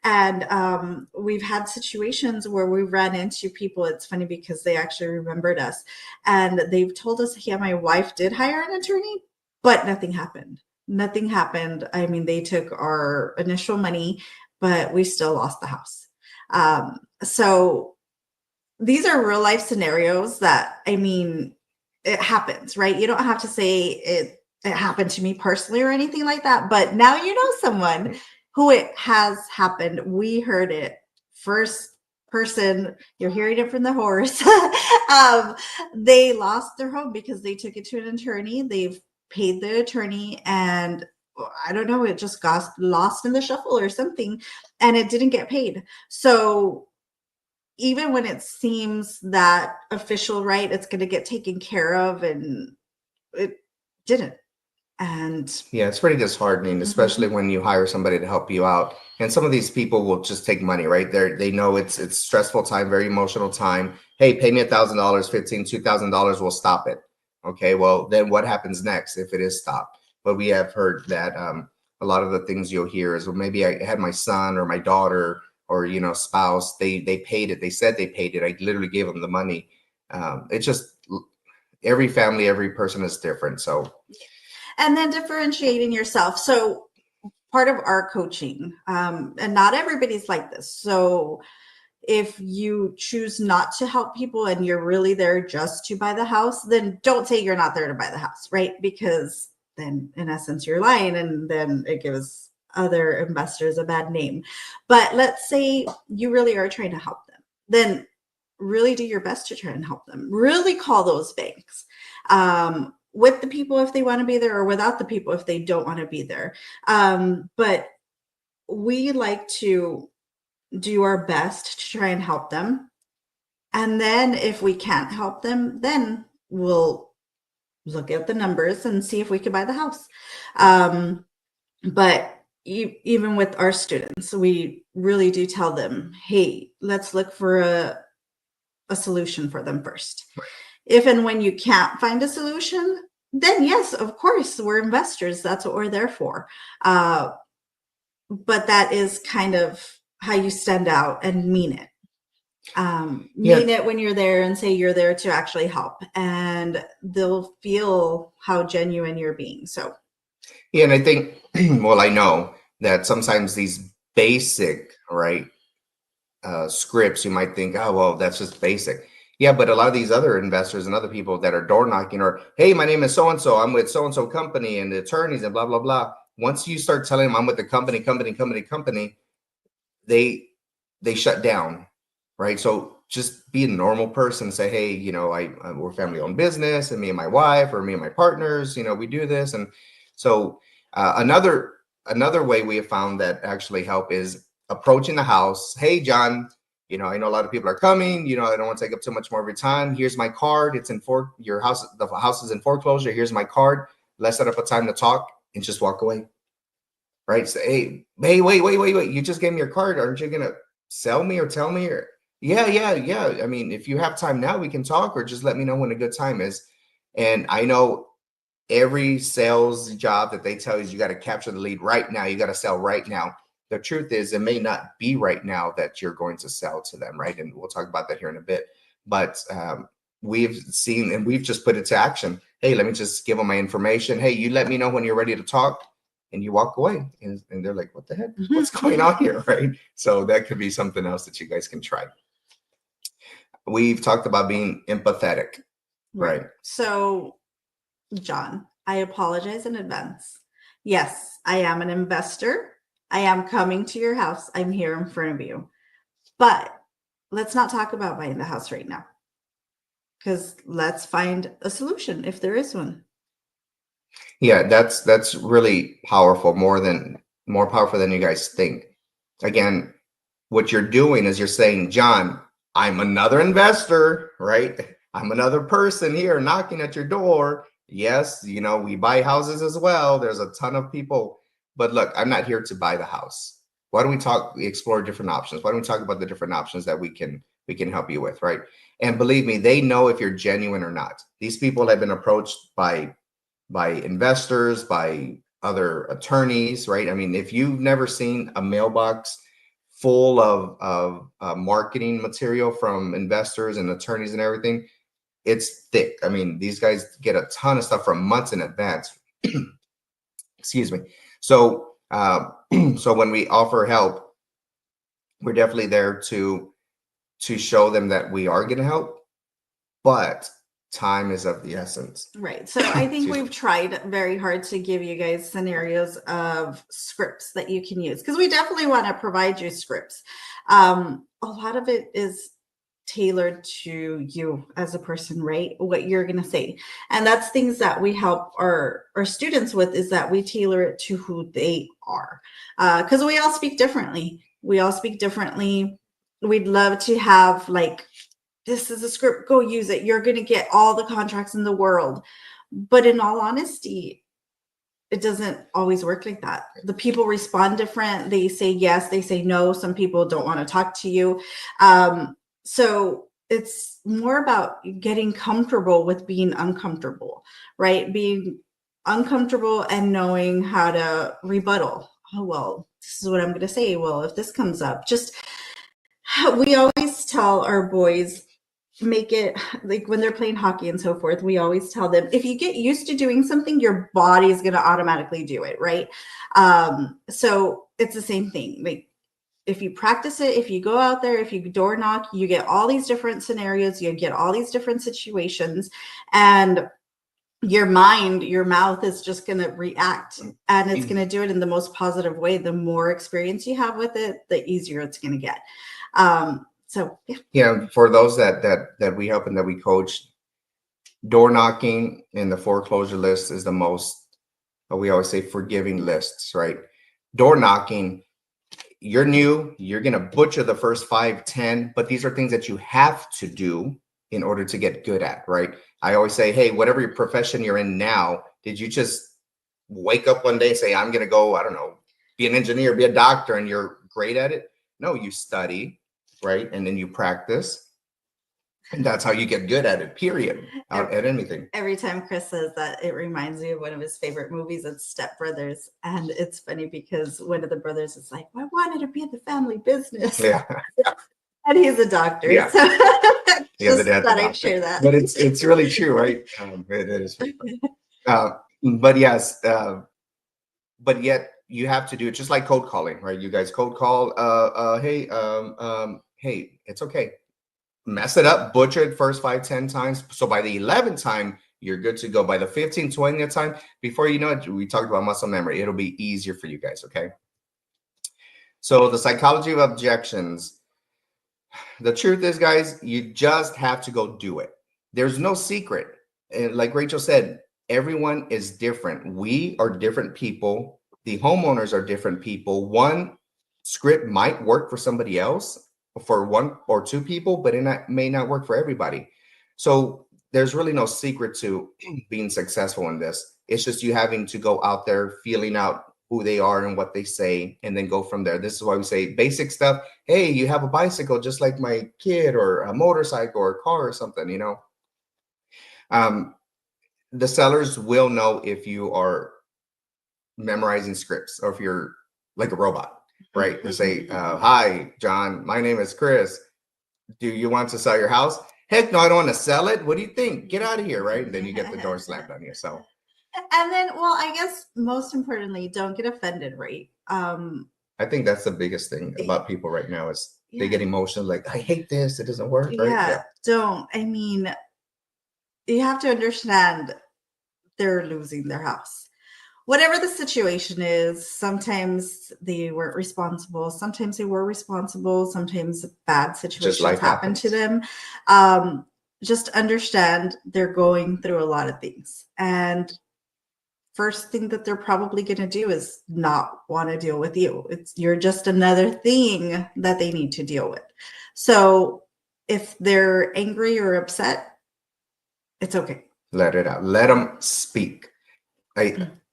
And we've had situations where we ran into people. It's funny because they actually remembered us, and they've told us, yeah, my wife did hire an attorney, but nothing happened. Nothing happened. I mean, they took our initial money, but we still lost the house. So these are real life scenarios that, I mean, it happens, right? You don't have to say it happened to me personally or anything like that, but now you know someone who it has happened. We heard it first person. You're hearing it from the horse. They lost their home because they took it to an attorney. They've paid the attorney, and I don't know, it just got lost in the shuffle or something, and it didn't get paid. So even when it seems that official, right, it's going to get taken care of, and it didn't. And yeah, it's pretty disheartening, especially when you hire somebody to help you out. And some of these people will just take money, right? They know it's stressful time, very emotional time. Hey, pay me $1,000, $1,500, $2,000, we'll stop it. Okay, well, then what happens next if it is stopped? But we have heard that a lot of the things you'll hear is, well, maybe I had my son or my daughter or spouse, they paid it. They said they paid it. I literally gave them the money, It's just every family, every person is different. So, and then differentiating yourself. So part of our coaching, and not everybody's like this. So if you choose not to help people and you're really there just to buy the house, then don't say you're not there to buy the house, right? Because then in essence you're lying, and then it gives other investors a bad name. But let's say you really are trying to help them, then really do your best to try and help them. Really call those banks, with the people if they want to be there, or without the people if they don't want to be there. But we like to do our best to try and help them. And then if we can't help them, then we'll look at the numbers and see if we can buy the house. But even with our students, we really do tell them, hey, let's look for a solution for them first. Right. If and when you can't find a solution, then yes, of course, we're investors. That's what we're there for. But that is kind of how you stand out and mean it. Mean it when you're there and say you're there to actually help, and they'll feel how genuine you're being. So yeah, and I think, well, I know that sometimes these basic, right, scripts, you might think, oh, well, that's just basic. Yeah, but a lot of these other investors and other people that are door knocking, or, hey, my name is so-and-so, I'm with so-and-so company and the attorneys and blah, blah, blah. Once you start telling them I'm with the company, they shut down, right? So just be a normal person. Say, hey, you know, we're family-owned business, and me and my wife, or me and my partners, you know, we do this. And so another way we have found that actually help is approaching the house. Hey, John, you know, I know a lot of people are coming. You know, I don't want to take up too much more of your time. Here's my card. It's in your house. The house is in foreclosure. Here's my card. Let's set up a time to talk, and just walk away. Right? Say, hey, wait. You just gave me your card. Aren't you gonna sell me or tell me? Or yeah. I mean, if you have time now, we can talk, or just let me know when a good time is. And I know every sales job that they tell you got to capture the lead right now. You got to sell right now. The truth is, it may not be right now that you're going to sell to them, right? And we'll talk about that here in a bit. But we've seen, and we've just put it to action. Hey, let me just give them my information. Hey, you let me know when you're ready to talk, and you walk away. And they're like, what the heck? What's going on here, right? So that could be something else that you guys can try. We've talked about being empathetic, right? So, John, I apologize in advance. Yes, I am an investor. I am coming to your house. I'm here in front of you. But let's not talk about buying the house right now, because let's find a solution if there is one. Yeah, that's really powerful, more powerful than you guys think. Again, what you're doing is you're saying, John, I'm another investor, right? I'm another person here knocking at your door. Yes, you know, we buy houses as well. There's a ton of people. But look, I'm not here to buy the house. Why don't we explore different options? Why don't we talk about the different options that we can help you with, right? And believe me, they know if you're genuine or not. These people have been approached by investors, by other attorneys, right? I mean, if you've never seen a mailbox full of marketing material from investors and attorneys and everything, it's thick. I mean, these guys get a ton of stuff from months in advance. Excuse me. So, so when we offer help, we're definitely there to show them that we are going to help, but time is of the essence. Right. So I think we've tried very hard to give you guys scenarios of scripts that you can use, because we definitely want to provide you scripts. A lot of it is tailored to you as a person, right? What you're going to say. And that's things that we help our students with, is that we tailor it to who they are. Because we all speak differently. We'd love to have, like, this is a script, go use it. You're going to get all the contracts in the world. But in all honesty, it doesn't always work like that. The people respond different. They say yes, they say no. Some people don't want to talk to you. So it's more about getting comfortable with being uncomfortable, right? Being uncomfortable and knowing how to rebuttal. Oh, well, this is what I'm going to say. Well, if this comes up, we always tell our boys, make it like when they're playing hockey and so forth, we always tell them, if you get used to doing something, your body is going to automatically do it, right? So it's the same thing. Like if you practice it, if you go out there, if you door knock, you get all these different scenarios, you get all these different situations, and your mind, your mouth is just going to react, and it's going to do it in the most positive way. The more experience you have with it, the easier it's going to get. So yeah, for those that we help and that we coach, door knocking in the foreclosure list is the most, we always say, forgiving lists, right? Door knocking, you're new, you're going to butcher the first 5, 10, but these are things that you have to do in order to get good at, right? I always say, hey, whatever your profession you're in now, did you just wake up one day and say, I'm going to go, I don't know, be an engineer, be a doctor, and you're great at it? No, you study, right? And then you practice. And that's how you get good at it, period, at anything. Every time Chris says that, it reminds me of one of his favorite movies. It's Step Brothers. And it's funny because one of the brothers is like, I wanted to be in the family business. Yeah. And he's a doctor. Yeah. So Yeah, just thought I'd share that. But it's really true, right? It is. But yes, but yet you have to do it just like code calling, right? You guys code call, hey, it's okay. Mess it up, butcher it first 5, 10 times. So by the 11th time, you're good to go. By the 15th, 20th time, before you know it, we talked about muscle memory. It'll be easier for you guys, okay? So the psychology of objections. The truth is, guys, you just have to go do it. There's no secret. And like Rachel said, everyone is different. We are different people. The homeowners are different people. One script might work for somebody else, for 1 or 2 people, but it may not work for everybody. So there's really no secret to being successful in this. It's just you having to go out there, feeling out who they are and what they say, and then go from there. This is why we say basic stuff. Hey, you have a bicycle just like my kid, or a motorcycle or a car or something, you know. The sellers will know if you are memorizing scripts or if you're like a robot. Right? They say, hi, John, my name is Chris. Do you want to sell your house? Heck no, I don't want to sell it. What do you think? Get out of here, right? And then you get the door slammed on you. So, and then, well, I guess most importantly, don't get offended, right? I think that's the biggest thing about people right now is they get emotional, like, I hate this, it doesn't work, right? Yeah, don't. I mean, you have to understand they're losing their house. Whatever the situation is, sometimes they weren't responsible. Sometimes they were responsible. Sometimes bad situations happen to them. Just understand they're going through a lot of things. And first thing that they're probably going to do is not want to deal with you. You're just another thing that they need to deal with. So if they're angry or upset, it's okay. Let it out. Let them speak.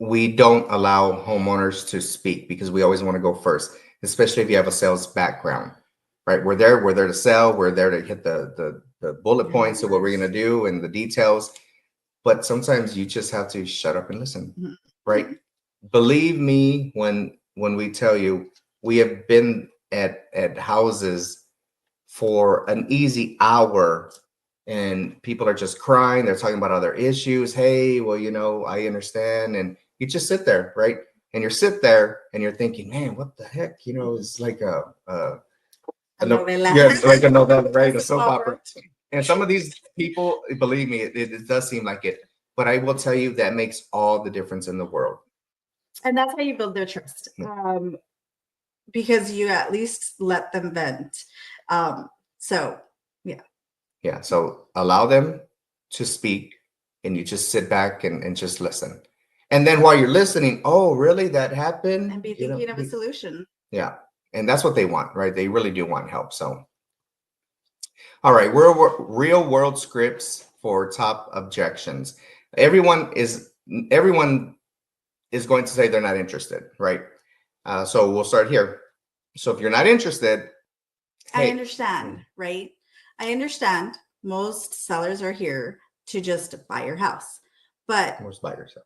We don't allow homeowners to speak because we always want to go first, especially if you have a sales background, right? We're there to sell. We're there to hit the bullet points of what we're going to do and the details. But sometimes you just have to shut up and listen, right? Believe me when we tell you, we have been at houses for an easy hour and people are just crying. They're talking about other issues. Hey, well, you know, I understand. And you just sit there, right? And you're thinking, man, what the heck? You know, it's like a novella. Yeah, like a novella, right? A soap opera. And some of these people, believe me, it does seem like it. But I will tell you that makes all the difference in the world. And that's how you build their trust. Because you at least let them vent. So, yeah. Yeah. So allow them to speak and you just sit back and just listen. And then while you're listening, oh, really? That happened? And be thinking of a solution. Yeah. And that's what they want, right? They really do want help. So, all right. Real world scripts for top objections. Everyone is going to say they're not interested, right? So we'll start here. So if you're not interested, I understand, right? I understand most sellers are here to just buy your house, but most buyers.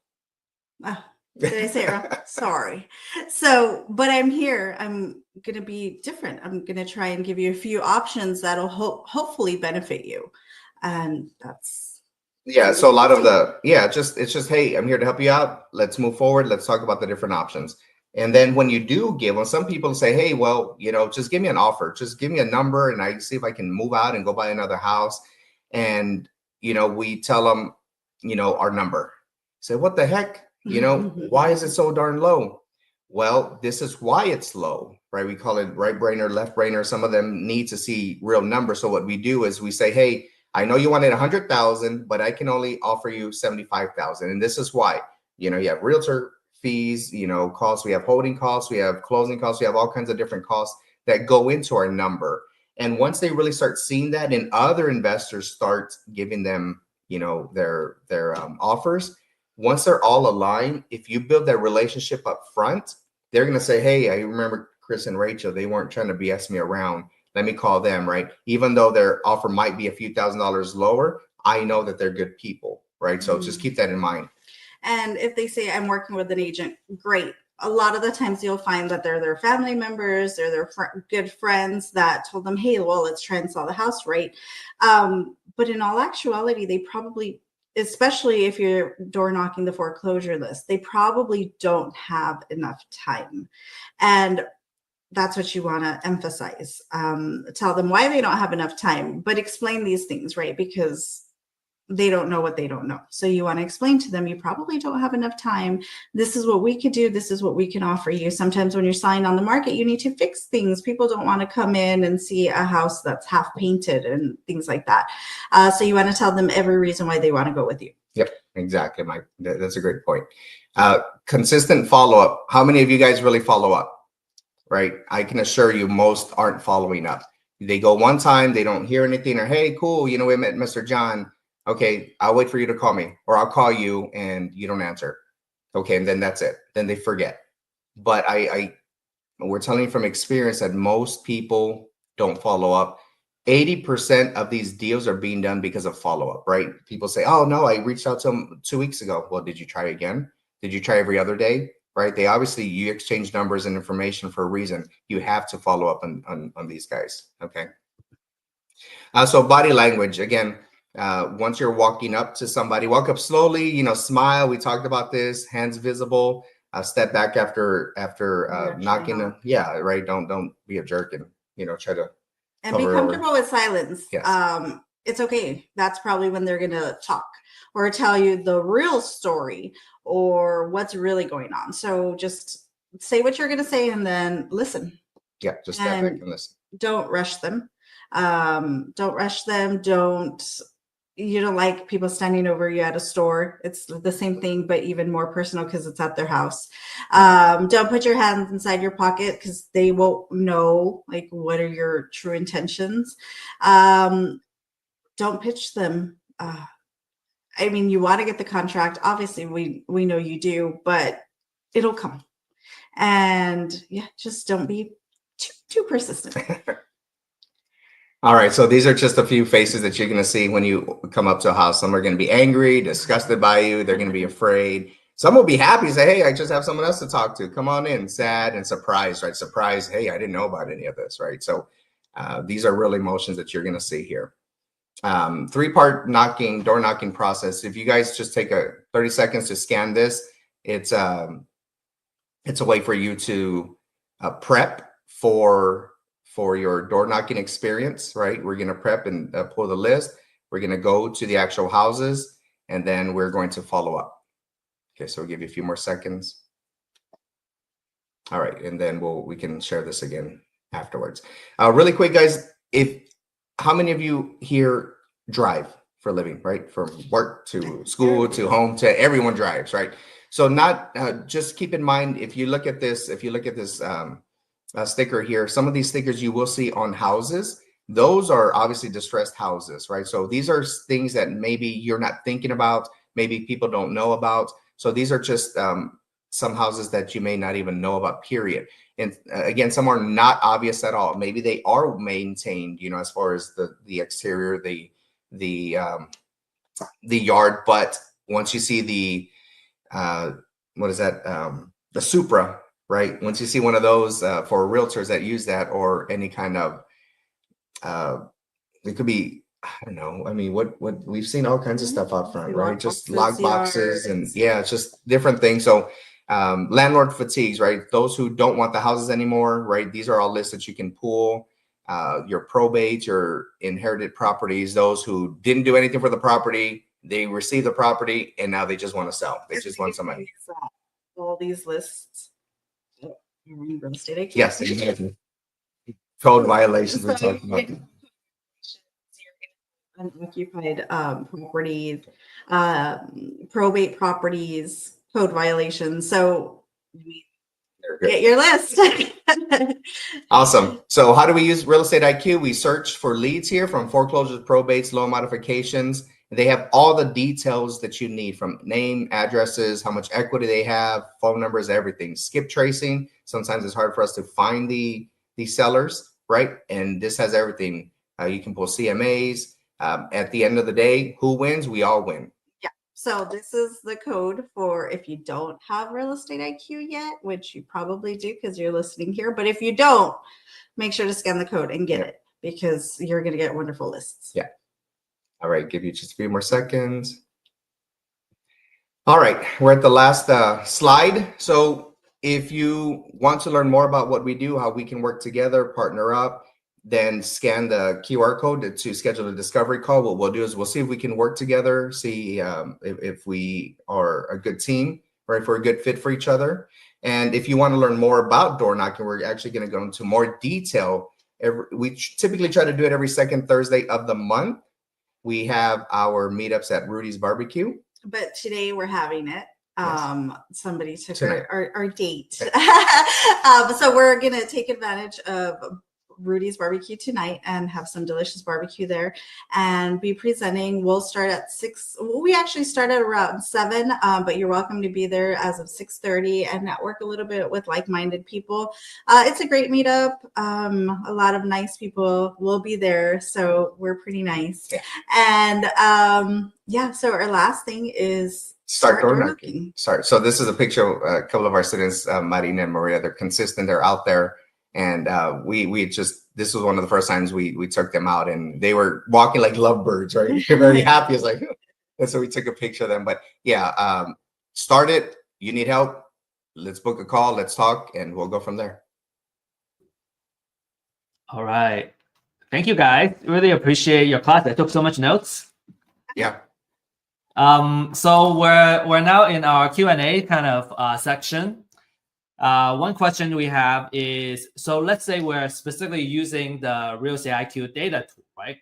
Did I say it wrong? Sorry. So, but I'm here. I'm going to be different. I'm going to try and give you a few options that'll hopefully benefit you. And that's Yeah, so a lot of it's just, hey, I'm here to help you out. Let's move forward. Let's talk about the different options. And then when you do give them, some people say, hey, well, just give me an offer. Just give me a number and I see if I can move out and go buy another house. And, we tell them, our number. Say, what the heck? Why is it so darn low? Well, this is why it's low, right? We call it right brainer, left brainer. Some of them need to see real numbers. So what we do is we say, hey, I know you wanted 100,000, but I can only offer you 75,000. And this is why, you have realtor fees, costs. We have holding costs. We have closing costs. We have all kinds of different costs that go into our number. And once they really start seeing that and other investors start giving them, their offers, once they're all aligned, if you build that relationship up front, they're going to say, hey, I remember Chris and Rachel, they weren't trying to BS me around. Let me call them, right? Even though their offer might be a few $1,000s lower, I know that they're good people, right? So just keep that in mind. And if they say, I'm working with an agent, great. A lot of the times you'll find that they're their family members, they're their good friends that told them, hey, well, let's try and sell the house, right? But in all actuality, they probably, especially if you're door knocking the foreclosure list, they probably don't have enough time. And that's what you want to emphasize. Tell them why they don't have enough time, but explain these things, right? Because they don't know what they don't know. So you want to explain to them, you probably don't have enough time. This is what we could do. This is what we can offer you. Sometimes when you're selling on the market, you need to fix things. People don't want to come in and see a house that's half painted and things like that. So you want to tell them every reason why they want to go with you. Yep, exactly, Mike. That's a great point. Consistent follow-up. How many of you guys really follow up? Right? I can assure you most aren't following up. They go one time, they don't hear anything, or hey, cool, we met Mr. John. Okay, I'll wait for you to call me, or I'll call you and you don't answer. Okay, and then that's it. Then they forget. But we're telling you from experience that most people don't follow up. 80% of these deals are being done because of follow-up, right? People say, oh no, I reached out to them 2 weeks ago. Well, did you try again? Did you try every other day? Right? They obviously, you exchange numbers and information for a reason. You have to follow up on these guys. Okay. So body language, again, once you're walking up to somebody, walk up slowly, smile. We talked about this, hands visible, step back after knocking. Yeah. Right. Don't be a jerk and, try to. And be comfortable with silence. Yes. It's okay. That's probably when they're going to talk or tell you the real story or what's really going on. So just say what you're going to say and then listen. Yeah, just step back and listen. Don't rush them. Don't rush them. You don't like people standing over you at a store. It's the same thing, but even more personal because it's at their house. Don't put your hands inside your pocket because they won't know like what are your true intentions. Don't pitch them. I mean, you want to get the contract. Obviously, we know you do, but it'll come. And yeah, just don't be too persistent. All right, so these are just a few faces that you're going to see when you come up to a house. Some are going to be angry, disgusted by you. They're going to be afraid. Some will be happy, say, hey, I just have someone else to talk to. Come on in. Sad and surprised, right? Surprised, hey, I didn't know about any of this, right? So these are real emotions that you're going to see here. 3-part door knocking process. If you guys just take 30 seconds to scan this, it's a way for you to prep for your door knocking experience, right? We're going to prep and pull the list. We're going to go to the actual houses, and then we're going to follow up. Okay, so we'll give you a few more seconds. All right, and then we can share this again afterwards. Really quick, guys, how many of you here drive for a living, right? From work to school to home to everyone drives, right? So just keep in mind, if you look at this sticker here, some of these stickers you will see on houses, those are obviously distressed houses, right? So these are things that maybe you're not thinking about, maybe people don't know about. So these are just some houses that you may not even know about, period. And again, some are not obvious at all. Maybe they are maintained, as far as the exterior, the yard. But once you see the Supra, right? Once you see one of those for realtors that use that, or any kind of, it could be I don't know. I mean, what we've seen all kinds of stuff out front, right? Just Lockboxes, log boxes and yards. yeah, it's just different things. So landlord fatigues, right? Those who don't want the houses anymore, right? These are all lists that you can pull. Your probate, your inherited properties, those who didn't do anything for the property, they received the property and now they just want to sell. They just want some money. All these lists. Real estate IQ. Yes, exactly. Code violations we're talking about. Unoccupied properties, probate properties, code violations. So get your list. Awesome. So how do we use Real Estate IQ? We search for leads here from foreclosures, probates, loan modifications. They have all the details that you need, from name, addresses, how much equity they have, phone numbers, everything. Skip tracing. Sometimes it's hard for us to find the sellers, right? And this has everything. You can pull CMAs. At the end of the day, who wins? We all win. Yeah. So this is the code for if you don't have Real Estate IQ yet, which you probably do because you're listening here. But if you don't, make sure to scan the code and get it, because you're going to get wonderful lists. Yeah. All right. Give you just a few more seconds. All right. We're at the last slide. So if you want to learn more about what we do, how we can work together, partner up, then scan the QR code to schedule a discovery call. What we'll do is we'll see if we can work together, see if we are a good team, or if we're a good fit for each other. And if you want to learn more about door knocking, we're actually going to go into more detail. We typically try to do it every second Thursday of the month. We have our meetups at Rudy's Barbecue. But today we're having it. Somebody took our date. So we're going to take advantage of Rudy's Barbecue tonight and have some delicious barbecue there and be presenting. We'll start at 6. We actually start at around 7, but you're welcome to be there as of 6:30 and network a little bit with like-minded people. It's a great meetup. A lot of nice people will be there, so we're pretty nice. Yeah. And so our last thing is start door knocking. So this is a picture of a couple of our students, Marina and Maria. They're consistent. They're out there. And this was one of the first times we took them out, and they were walking like lovebirds, right? They're very happy. It's like, and so we took a picture of them. But yeah, start it. You need help? Let's book a call. Let's talk, and we'll go from there. All right. Thank you, guys. Really appreciate your class. I took so much notes. Yeah. So we're now in our Q&A kind of section. One question we have is, so let's say we're specifically using the Real Estate IQ data tool, right?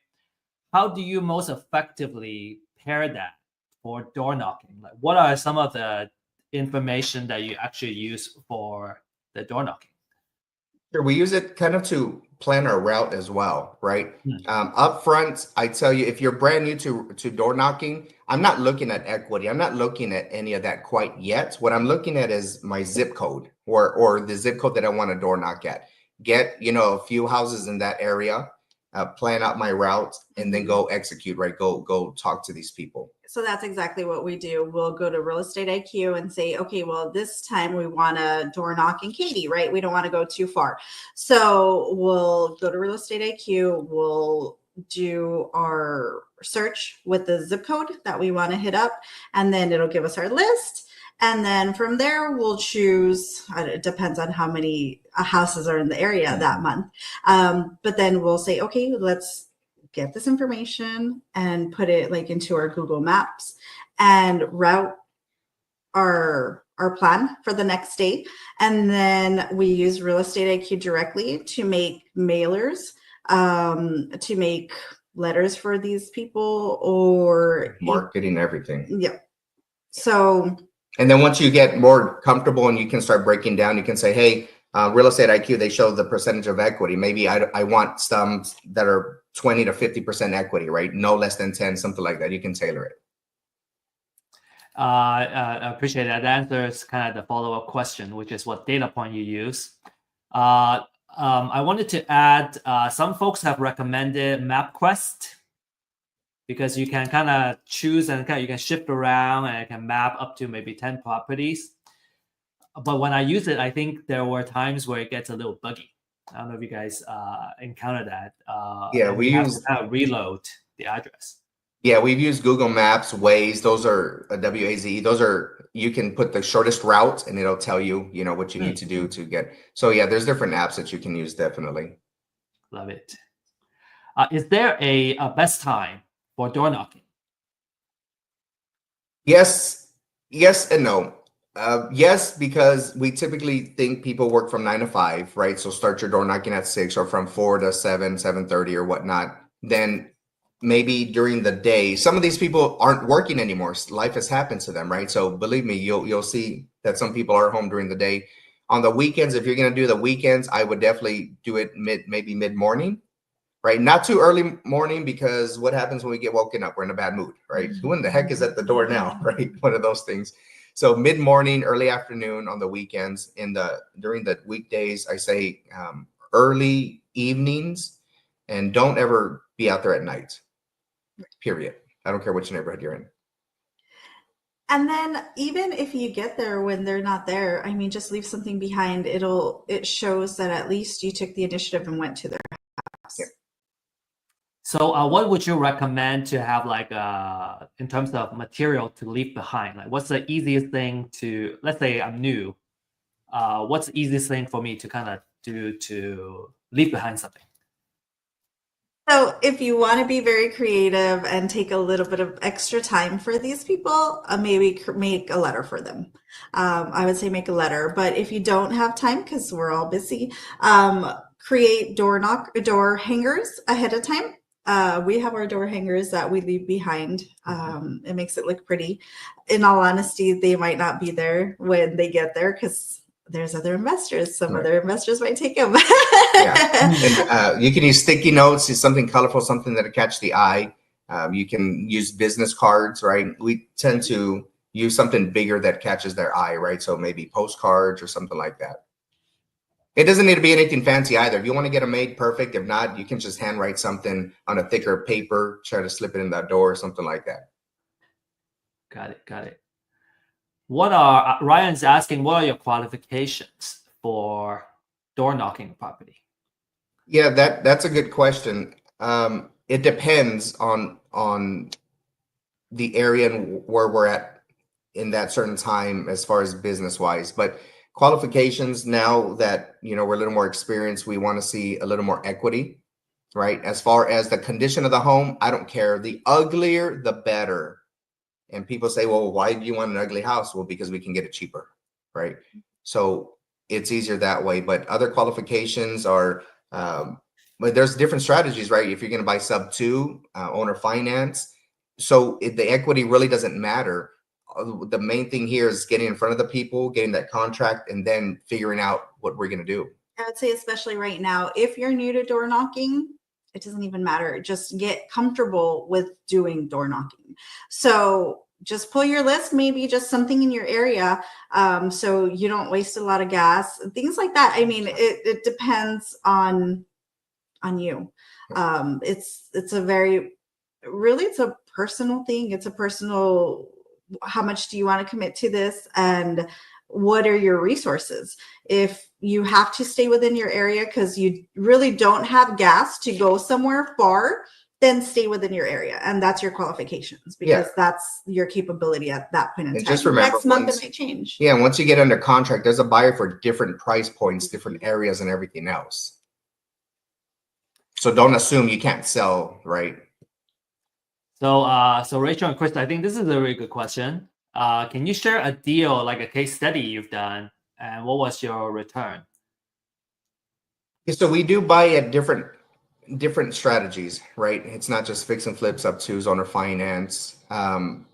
How do you most effectively pair that for door knocking? Like, what are some of the information that you actually use for the door knocking? Sure, we use it kind of to plan our route as well, right? Up front, I tell you, if you're brand new to door knocking, I'm not looking at equity. I'm not looking at any of that quite yet. What I'm looking at is my zip code or the zip code that I want to door knock at. Get, a few houses in that area, plan out my route, and then go execute, right? Go talk to these people. So that's exactly what we do. We'll go to Real Estate IQ and say, okay, well, this time we want to door knock in Katy, right? We don't want to go too far. So we'll go to Real Estate IQ. We'll do our search with the zip code that we want to hit up, and then it'll give us our list. And then from there, we'll choose, it depends on how many houses are in the area that month. But then we'll say, okay, let's get this information and put it like into our Google Maps and route our plan for the next day. And then we use Real Estate IQ directly to make mailers, to make letters for these people, or marketing, everything. Yeah. So, and then once you get more comfortable and you can start breaking down, you can say, hey, Real Estate IQ, they show the percentage of equity. Maybe I want some that are 20 to 50% equity, right? No less than 10, something like that. You can tailor it. I appreciate that. That answers kind of the follow-up question, which is what data point you use. I wanted to add, some folks have recommended MapQuest, because you can kind of choose and you can shift around and it can map up to maybe 10 properties. But when I use it, I think there were times where it gets a little buggy. I don't know if you guys encounter that. Yeah, we use kind of reload. the address? Yeah, we've used Google Maps, Waze. Those are WAZE. Those are, you can put the shortest route and it'll tell you, you know, what you need to do to get. So yeah, there's different apps that you can use, definitely. Love it. Is there a best time for door knocking? Yes, yes and no. Yes, because we typically think people work from 9 to 5, right? So start your door knocking at 6 or from 4 to 7, 7:30 or whatnot. Then maybe during the day, some of these people aren't working anymore. Life has happened to them, right? So believe me, you'll see that some people are home during the day. On the weekends, if you're going to do the weekends, I would definitely do it maybe mid-morning, right? Not too early morning, because what happens when we get woken up? We're in a bad mood, right? Who in the heck is at the door now, right? One of those things. So mid-morning, early afternoon on the weekends. During the weekdays, I say early evenings, and don't ever be out there at night, period. I don't care which neighborhood you're in. And then even if you get there when they're not there, I mean, just leave something behind. It shows that at least you took the initiative and went to their house. Yeah. So what would you recommend to have, like, in terms of material to leave behind? Like, what's the easiest thing to, let's say I'm new, what's the easiest thing for me to kind of do to leave behind something? So if you want to be very creative and take a little bit of extra time for these people, maybe make a letter for them. I would say make a letter, but if you don't have time, because we're all busy, create door hangers ahead of time. We have our door hangers that we leave behind. It makes it look pretty. In all honesty, they might not be there when they get there because there's other investors. Some Right. other investors might take them. Yeah. And you can use sticky notes, is something colorful, something that'll catch the eye. You can use business cards, right? We tend to use something bigger that catches their eye, right? So maybe postcards or something like that. It doesn't need to be anything fancy either. If you want to get them made, perfect. If not, you can just handwrite something on a thicker paper, try to slip it in that door or something like that. Got it. Ryan's asking, what are your qualifications for door knocking property? Yeah, that's a good question. It depends on the area and where we're at in that certain time as far as business wise. But qualifications, now that we're a little more experienced, we want to see a little more equity, right? As far as the condition of the home, I don't care. The uglier, the better. And people say, well, why do you want an ugly house? Well, because we can get it cheaper, right? So it's easier that way. But other qualifications are, but there's different strategies, right? If you're going to buy sub 2, owner finance. So the equity really doesn't matter. The main thing here is getting in front of the people, getting that contract, and then figuring out what we're going to do. I would say, especially right now, if you're new to door knocking, it doesn't even matter. Just get comfortable with doing door knocking. So just pull your list, maybe just something in your area, so you don't waste a lot of gas, things like that. I mean, it depends on you. It's a personal thing. It's a personal, how much do you want to commit to this, and what are your resources? If you have to stay within your area because you really don't have gas to go somewhere far, then stay within your area, and that's your qualifications, because that's your capability at that point in time. Just remember, next month it might change. Yeah, once you get under contract, there's a buyer for different price points, different areas, and everything else. So don't assume you can't sell, right? So Rachel and Chris, I think this is a very good question. Can you share a deal, like a case study you've done, and what was your return? So we do buy at different strategies, right? It's not just fix and flips, up to owner finance. When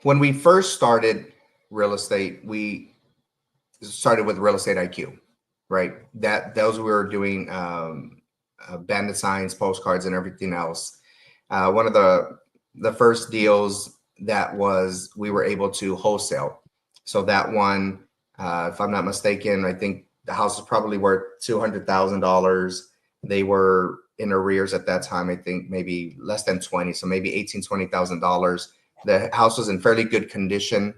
we first started real estate, we started with Real Estate IQ, right? Those we were doing bandit signs, postcards, and everything else. One of the first deals that was, we were able to wholesale. So that one, if I'm not mistaken, I think the house was probably worth $200,000. They were in arrears at that time, I think maybe less than 20, so maybe $20,000. The house was in fairly good condition,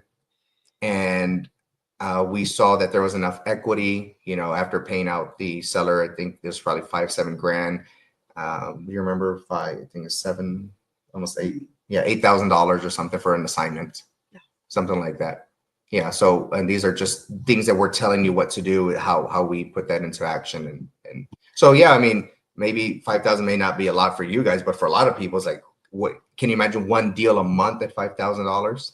and we saw that there was enough equity, after paying out the seller. I think there's probably $5-7 grand. You remember I think it's almost $8,000 or something for an assignment, something like that. Yeah. So, and these are just things that we're telling you what to do, how we put that into action. And so, yeah, I mean, maybe 5,000 may not be a lot for you guys, but for a lot of people, it's like, what can you imagine one deal a month at $5,000?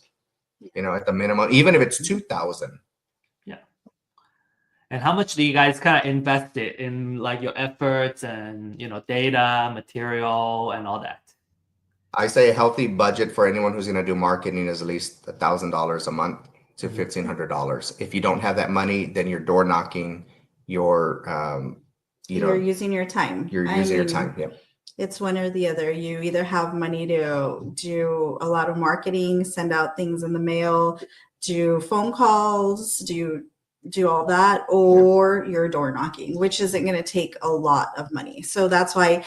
You know, at the minimum, even if it's 2,000. Yeah. And how much do you guys kind of invest it in, like your efforts and, you know, data, material, and all that? I say a healthy budget for anyone who's going to do marketing is at least $1,000 a month to $1,500. If you don't have that money, then you're door knocking, you're using your time. You're using your time. Yeah. It's one or the other. You either have money to do a lot of marketing, send out things in the mail, do phone calls, do all that, or you're door knocking, which isn't going to take a lot of money. So that's why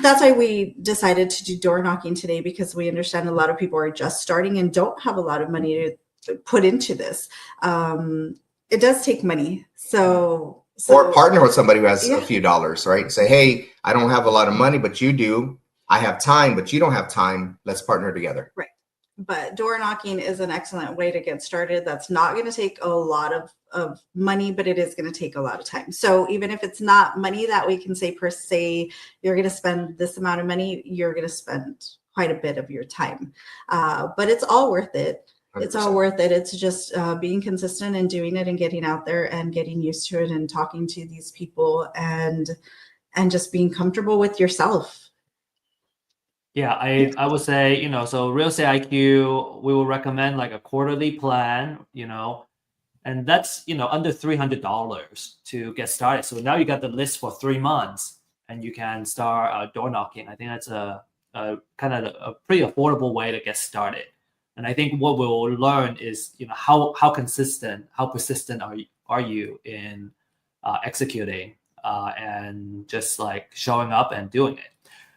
we decided to do door knocking today, because we understand a lot of people are just starting and don't have a lot of money to put into this. It does take money. So or partner with somebody who has a few dollars, right? Say, hey, I don't have a lot of money, but you do. I have time, but you don't have time. Let's partner together. Right. But door knocking is an excellent way to get started. That's not going to take a lot of money, but it is going to take a lot of time. So even if it's not money that we can say per se, you're going to spend this amount of money, you're going to spend quite a bit of your time. But it's all worth it. 100%. It's all worth it. It's just being consistent and doing it and getting out there and getting used to it and talking to these people and just being comfortable with yourself. Yeah, I would say, you know, so Real Estate IQ, we will recommend like a quarterly plan, you know, and that's, you know, under $300 to get started. So now you got the list for 3 months and you can start door knocking. I think that's a kind of a pretty affordable way to get started. And I think what we'll learn is, you know, how consistent, how persistent are you in executing and just like showing up and doing it.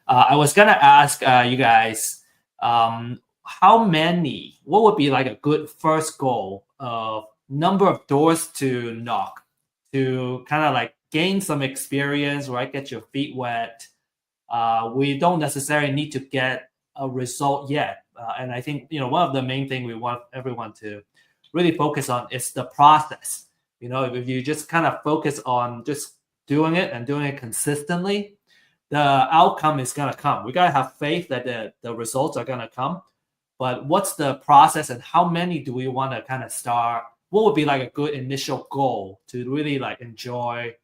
I was gonna ask you guys, what would be like a good first goal of number of doors to knock to kind of like gain some experience, right? Get your feet wet. We don't necessarily need to get a result yet. And I think, you know, one of the main things we want everyone to really focus on is the process. You know, if you just kind of focus on just doing it and doing it consistently, the outcome is going to come. We got to have faith that the results are going to come. But what's the process and how many do we want to kind of start? What would be like a good initial goal to really like enjoy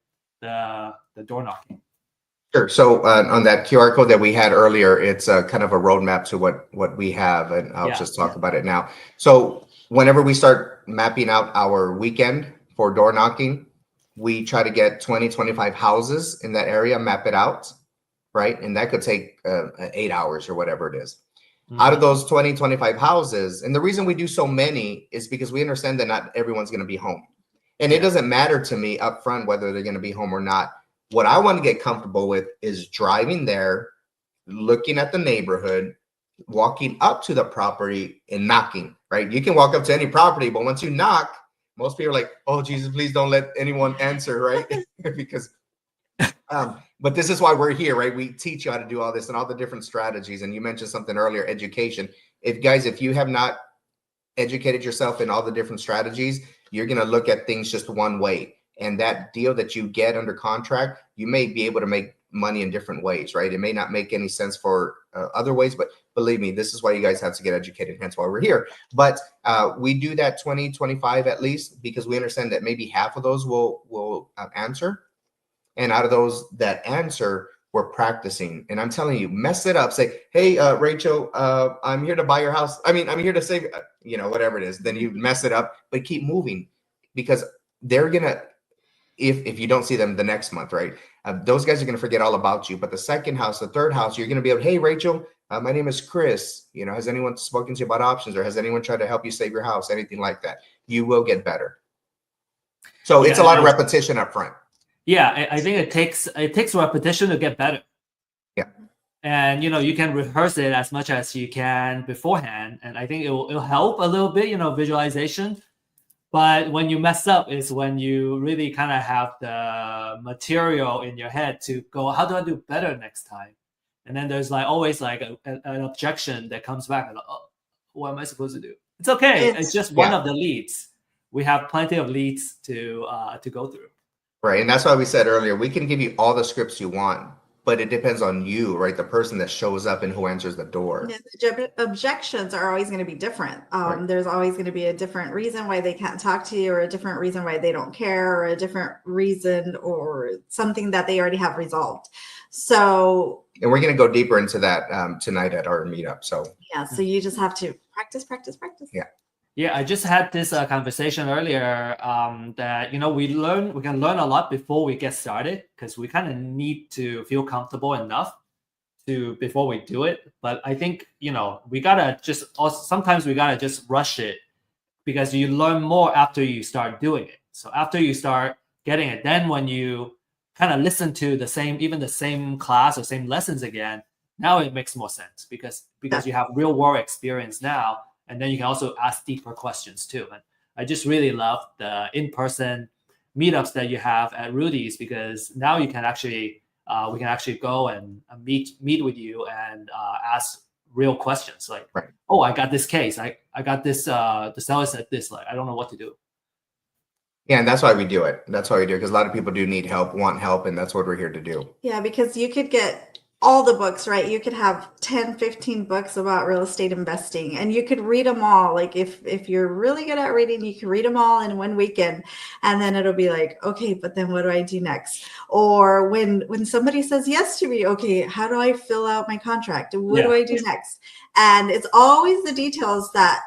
the door knocking? Sure. So on that QR code that we had earlier, it's kind of a roadmap to what we have, and I'll just talk about it now. So whenever we start mapping out our weekend for door knocking, we try to get 20, 25 houses in that area, map it out, right? And that could take 8 hours or whatever it is. Mm-hmm. Out of those 20, 25 houses, and the reason we do so many is because we understand that not everyone's going to be home. And it doesn't matter to me up front whether they're going to be home or not. What I want to get comfortable with is driving there, looking at the neighborhood, walking up to the property and knocking, right? You can walk up to any property, but once you knock, most people are like, oh, Jesus, please don't let anyone answer, right? Because, but this is why we're here, right? We teach you how to do all this and all the different strategies. And you mentioned something earlier, education. If you have not educated yourself in all the different strategies, you're going to look at things just one way. And that deal that you get under contract, you may be able to make money in different ways, right? It may not make any sense for other ways, but believe me, this is why you guys have to get educated. Hence why we're here. But we do that 20, 25 at least, because we understand that maybe half of those will answer. And out of those that answer, we're practicing. And I'm telling you, mess it up. Say, hey, Rachel, I'm here to buy your house. I'm here to save, whatever it is. Then you mess it up, but keep moving, because they're going to, if you don't see them the next month, right? Those guys are going to forget all about you. But the second house, the third house, you're going to be able, hey, Rachel, my name is Chris. Has anyone spoken to you about options, or has anyone tried to help you save your house? Anything like that. You will get better. So it's a lot of repetition up front. Yeah, I think it takes repetition to get better. Yeah. And, you can rehearse it as much as you can beforehand. And I think it'll help a little bit, visualization. But when you mess up is when you really kind of have the material in your head to go, how do I do better next time? And then there's like always like an objection that comes back. And, oh, what am I supposed to do? It's okay. It's just one of the leads. We have plenty of leads to go through. Right, and that's why we said earlier, we can give you all the scripts you want, but it depends on you, right? The person that shows up and who answers the door. Yeah, the objections are always going to be different. Right. There's always going to be a different reason why they can't talk to you, or a different reason why they don't care, or a different reason, or something that they already have resolved. So, and we're going to go deeper into that tonight at our meetup. So yeah, so you just have to practice. Yeah. Yeah, I just had this conversation earlier that, you know, we can learn a lot before we get started, because we kind of need to feel comfortable enough before we do it. But I think, you know, sometimes we gotta just rush it, because you learn more after you start doing it. So after you start getting it, then when you kind of listen to the same class or same lessons again, now it makes more sense, because you have real world experience now. And then you can also ask deeper questions too. And I just really love the in-person meetups that you have at Rudy's, because now you can actually we can actually go and meet with you and ask real questions like, right. Oh, I got this case. I got this. The seller said this. Like, I don't know what to do. Yeah, and that's why we do it. That's why we do it, because a lot of people do need help, want help, and that's what we're here to do. Yeah, because you could get all the books, right? You could have 10, 15 books about real estate investing, and you could read them all. Like if you're really good at reading, you can read them all in one weekend, and then it'll be like, okay, but then what do I do next? Or when somebody says yes to me, okay, how do I fill out my contract? What do I do next? And it's always the details that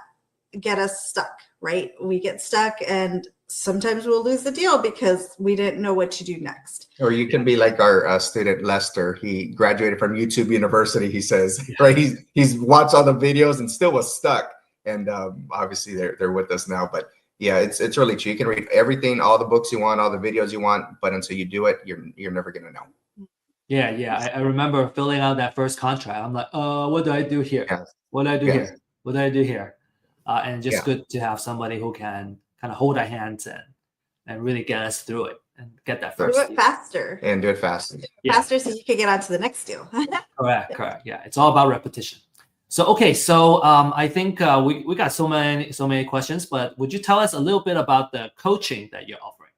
get us stuck, right? We get stuck, and sometimes we'll lose the deal because we didn't know what to do next. Or you can be like our student Lester. He graduated from YouTube University, he says, right? He's watched all the videos and still was stuck. And obviously they're with us now. But yeah, it's really true. You can read everything, all the books you want, all the videos you want, but until you do it, you're never gonna know. Yeah. I remember filling out that first contract. I'm like, what do I do here? Yes. What do I do Yes. here? What do I do here? And just good to have somebody who can kind of hold our hands and really get us through it and get that first. Do it faster. And do it faster. Faster, so you can get on to the next deal. Correct. Yeah, it's all about repetition. So okay, so I think we got so many questions, but would you tell us a little bit about the coaching that you're offering?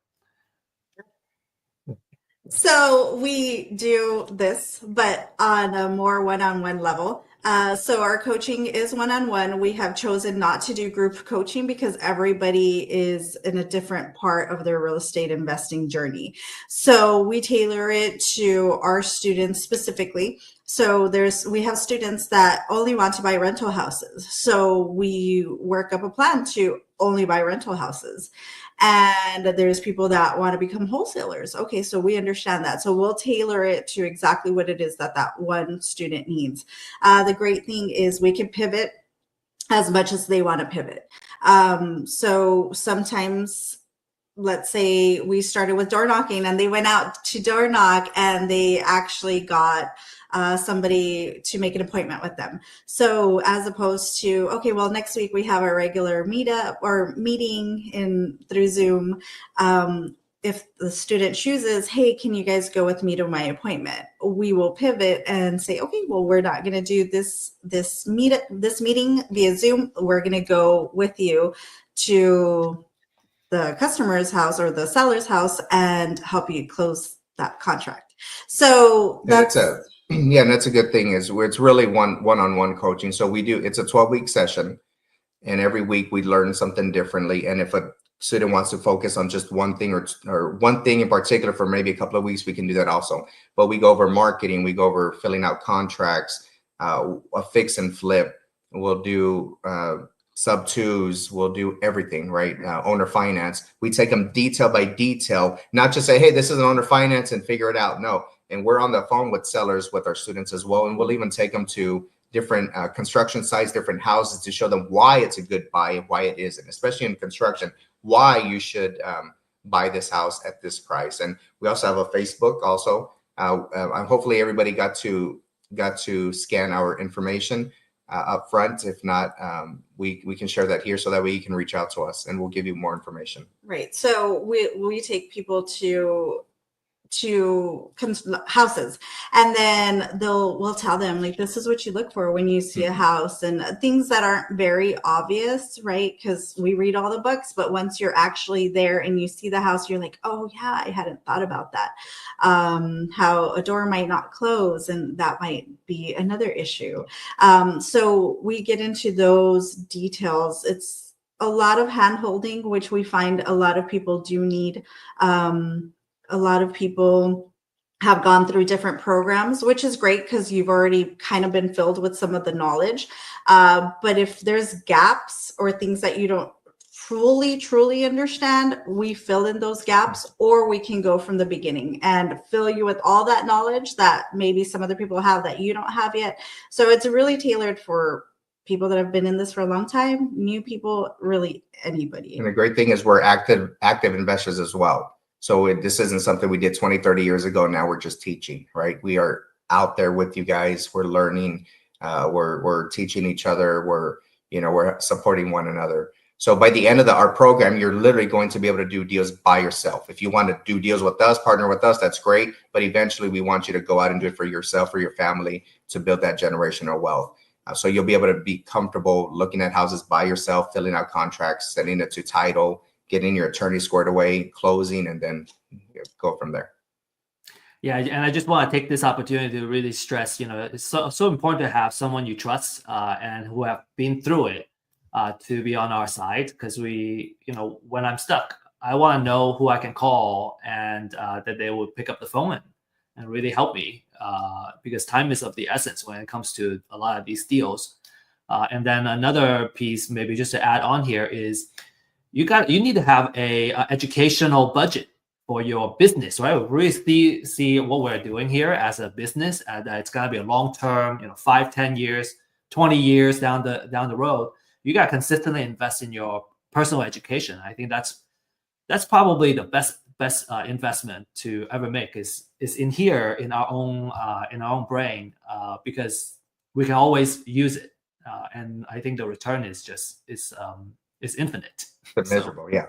So we do this, but on a more one-on-one level. So our coaching is one-on-one. We have chosen not to do group coaching because everybody is in a different part of their real estate investing journey. So we tailor it to our students specifically. So we have students that only want to buy rental houses. So we work up a plan to only buy rental houses. And there's people that want to become wholesalers. Okay, so we understand that. So we'll tailor it to exactly what it is that one student needs. The great thing is we can pivot as much as they want to pivot. So sometimes, let's say we started with door knocking and they went out to door knock and they actually got somebody to make an appointment with them. So as opposed to, okay, well, next week we have a regular meetup or meeting through Zoom. If the student chooses, hey, can you guys go with me to my appointment? We will pivot and say, okay, well, we're not going to do this meeting via Zoom. We're going to go with you to the customer's house or the seller's house and help you close that contract. So that's and that's a good thing, is where it's really one-on-one coaching. So it's a 12-week session, and every week we learn something differently. And if a student wants to focus on just one thing or one thing in particular for maybe a couple of weeks, we can do that also. But we go over marketing, we go over filling out contracts, a fix and flip. We'll do sub twos, we'll do everything, right? Owner finance. We take them detail by detail, not just say, hey, this is an owner finance and figure it out. No. And we're on the phone with sellers, with our students as well. And we'll even take them to different construction sites, different houses, to show them why it's a good buy and why it isn't, especially in construction, why you should buy this house at this price. And we also have a Facebook also. Hopefully everybody got to scan our information. up front. If not, we can share that here so that way you can reach out to us and we'll give you more information. Right. So we take people to houses, and then we'll tell them, like, this is what you look for when you see a house, and things that aren't very obvious, right? Because we read all the books, but once you're actually there and you see the house, you're like, oh yeah, I hadn't thought about that. How a door might not close, and that might be another issue. So we get into those details. It's a lot of hand holding, which we find a lot of people do need. A lot of people have gone through different programs, which is great because you've already kind of been filled with some of the knowledge. But if there's gaps or things that you don't truly understand, we fill in those gaps, or we can go from the beginning and fill you with all that knowledge that maybe some other people have that you don't have yet. So it's really tailored for people that have been in this for a long time, new people, really anybody. And the great thing is we're active investors as well. So this isn't something we did 20, 30 years ago. Now we're just teaching, right? We are out there with you guys. We're learning. We're teaching each other. We're supporting one another. So by the end of our program, you're literally going to be able to do deals by yourself. If you want to do deals with us, partner with us, that's great. But eventually we want you to go out and do it for yourself or your family to build that generational wealth. So you'll be able to be comfortable looking at houses by yourself, filling out contracts, sending it to title, getting your attorney squared away, closing, and then go from there. Yeah, and I just want to take this opportunity to really stress, it's so important to have someone you trust and who have been through it to be on our side. Because when I'm stuck, I want to know who I can call and that they will pick up the phone and really help me because time is of the essence when it comes to a lot of these deals. And then another piece, maybe just to add on here, is you need to have a educational budget for your business, right? We really see what we're doing here as a business, and it's gonna be a long term, 5, 10 years, 20 years down the road. You gotta consistently invest in your personal education. I think that's probably the best investment to ever make is in here in our own brain because we can always use it, and I think the return is infinite. It's miserable, yeah.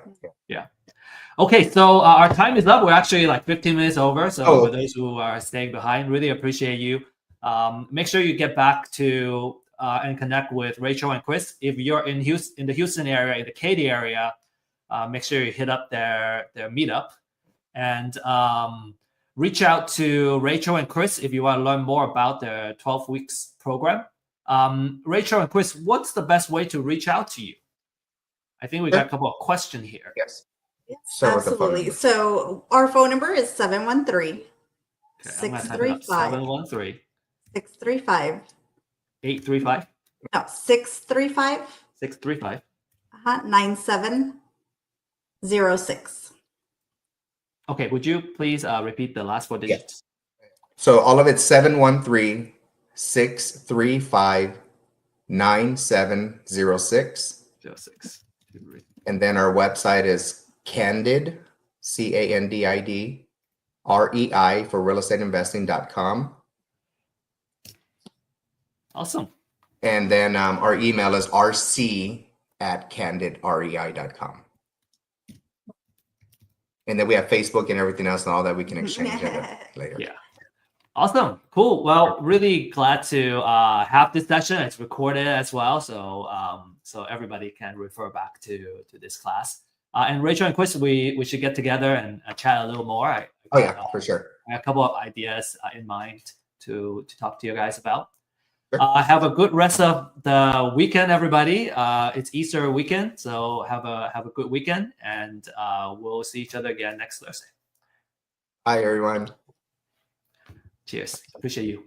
Okay, so our time is up. We're actually like 15 minutes over. So for those who are staying behind, really appreciate you. Make sure you get back to and connect with Rachel and Chris. If you're in the Houston area, in the Katy area, make sure you hit up their meetup and reach out to Rachel and Chris if you want to learn more about their 12 weeks program. Rachel and Chris, what's the best way to reach out to you? I think we got a couple of questions here. Yes. Yes, absolutely. So our phone number is 713 635 713 635 835 no 635 635 9706. Okay, would you please repeat the last 4 digits? Yes. So all of it's 713 635 9706. 06. And then our website is Candid, CANDID, REI for realestateinvesting.com. Awesome. And then our email is rc@candidrei.com. And then we have Facebook and everything else and all that we can exchange later. Yeah. Awesome. Cool. Well, really glad to have this session. It's recorded as well, so everybody can refer back to this class. And Rachel and Chris, we should get together and chat a little more. For sure. I have a couple of ideas in mind to talk to you guys about. Sure. Have a good rest of the weekend, everybody. It's Easter weekend, so have a good weekend, and we'll see each other again next Thursday. Bye, everyone. Cheers. Appreciate you.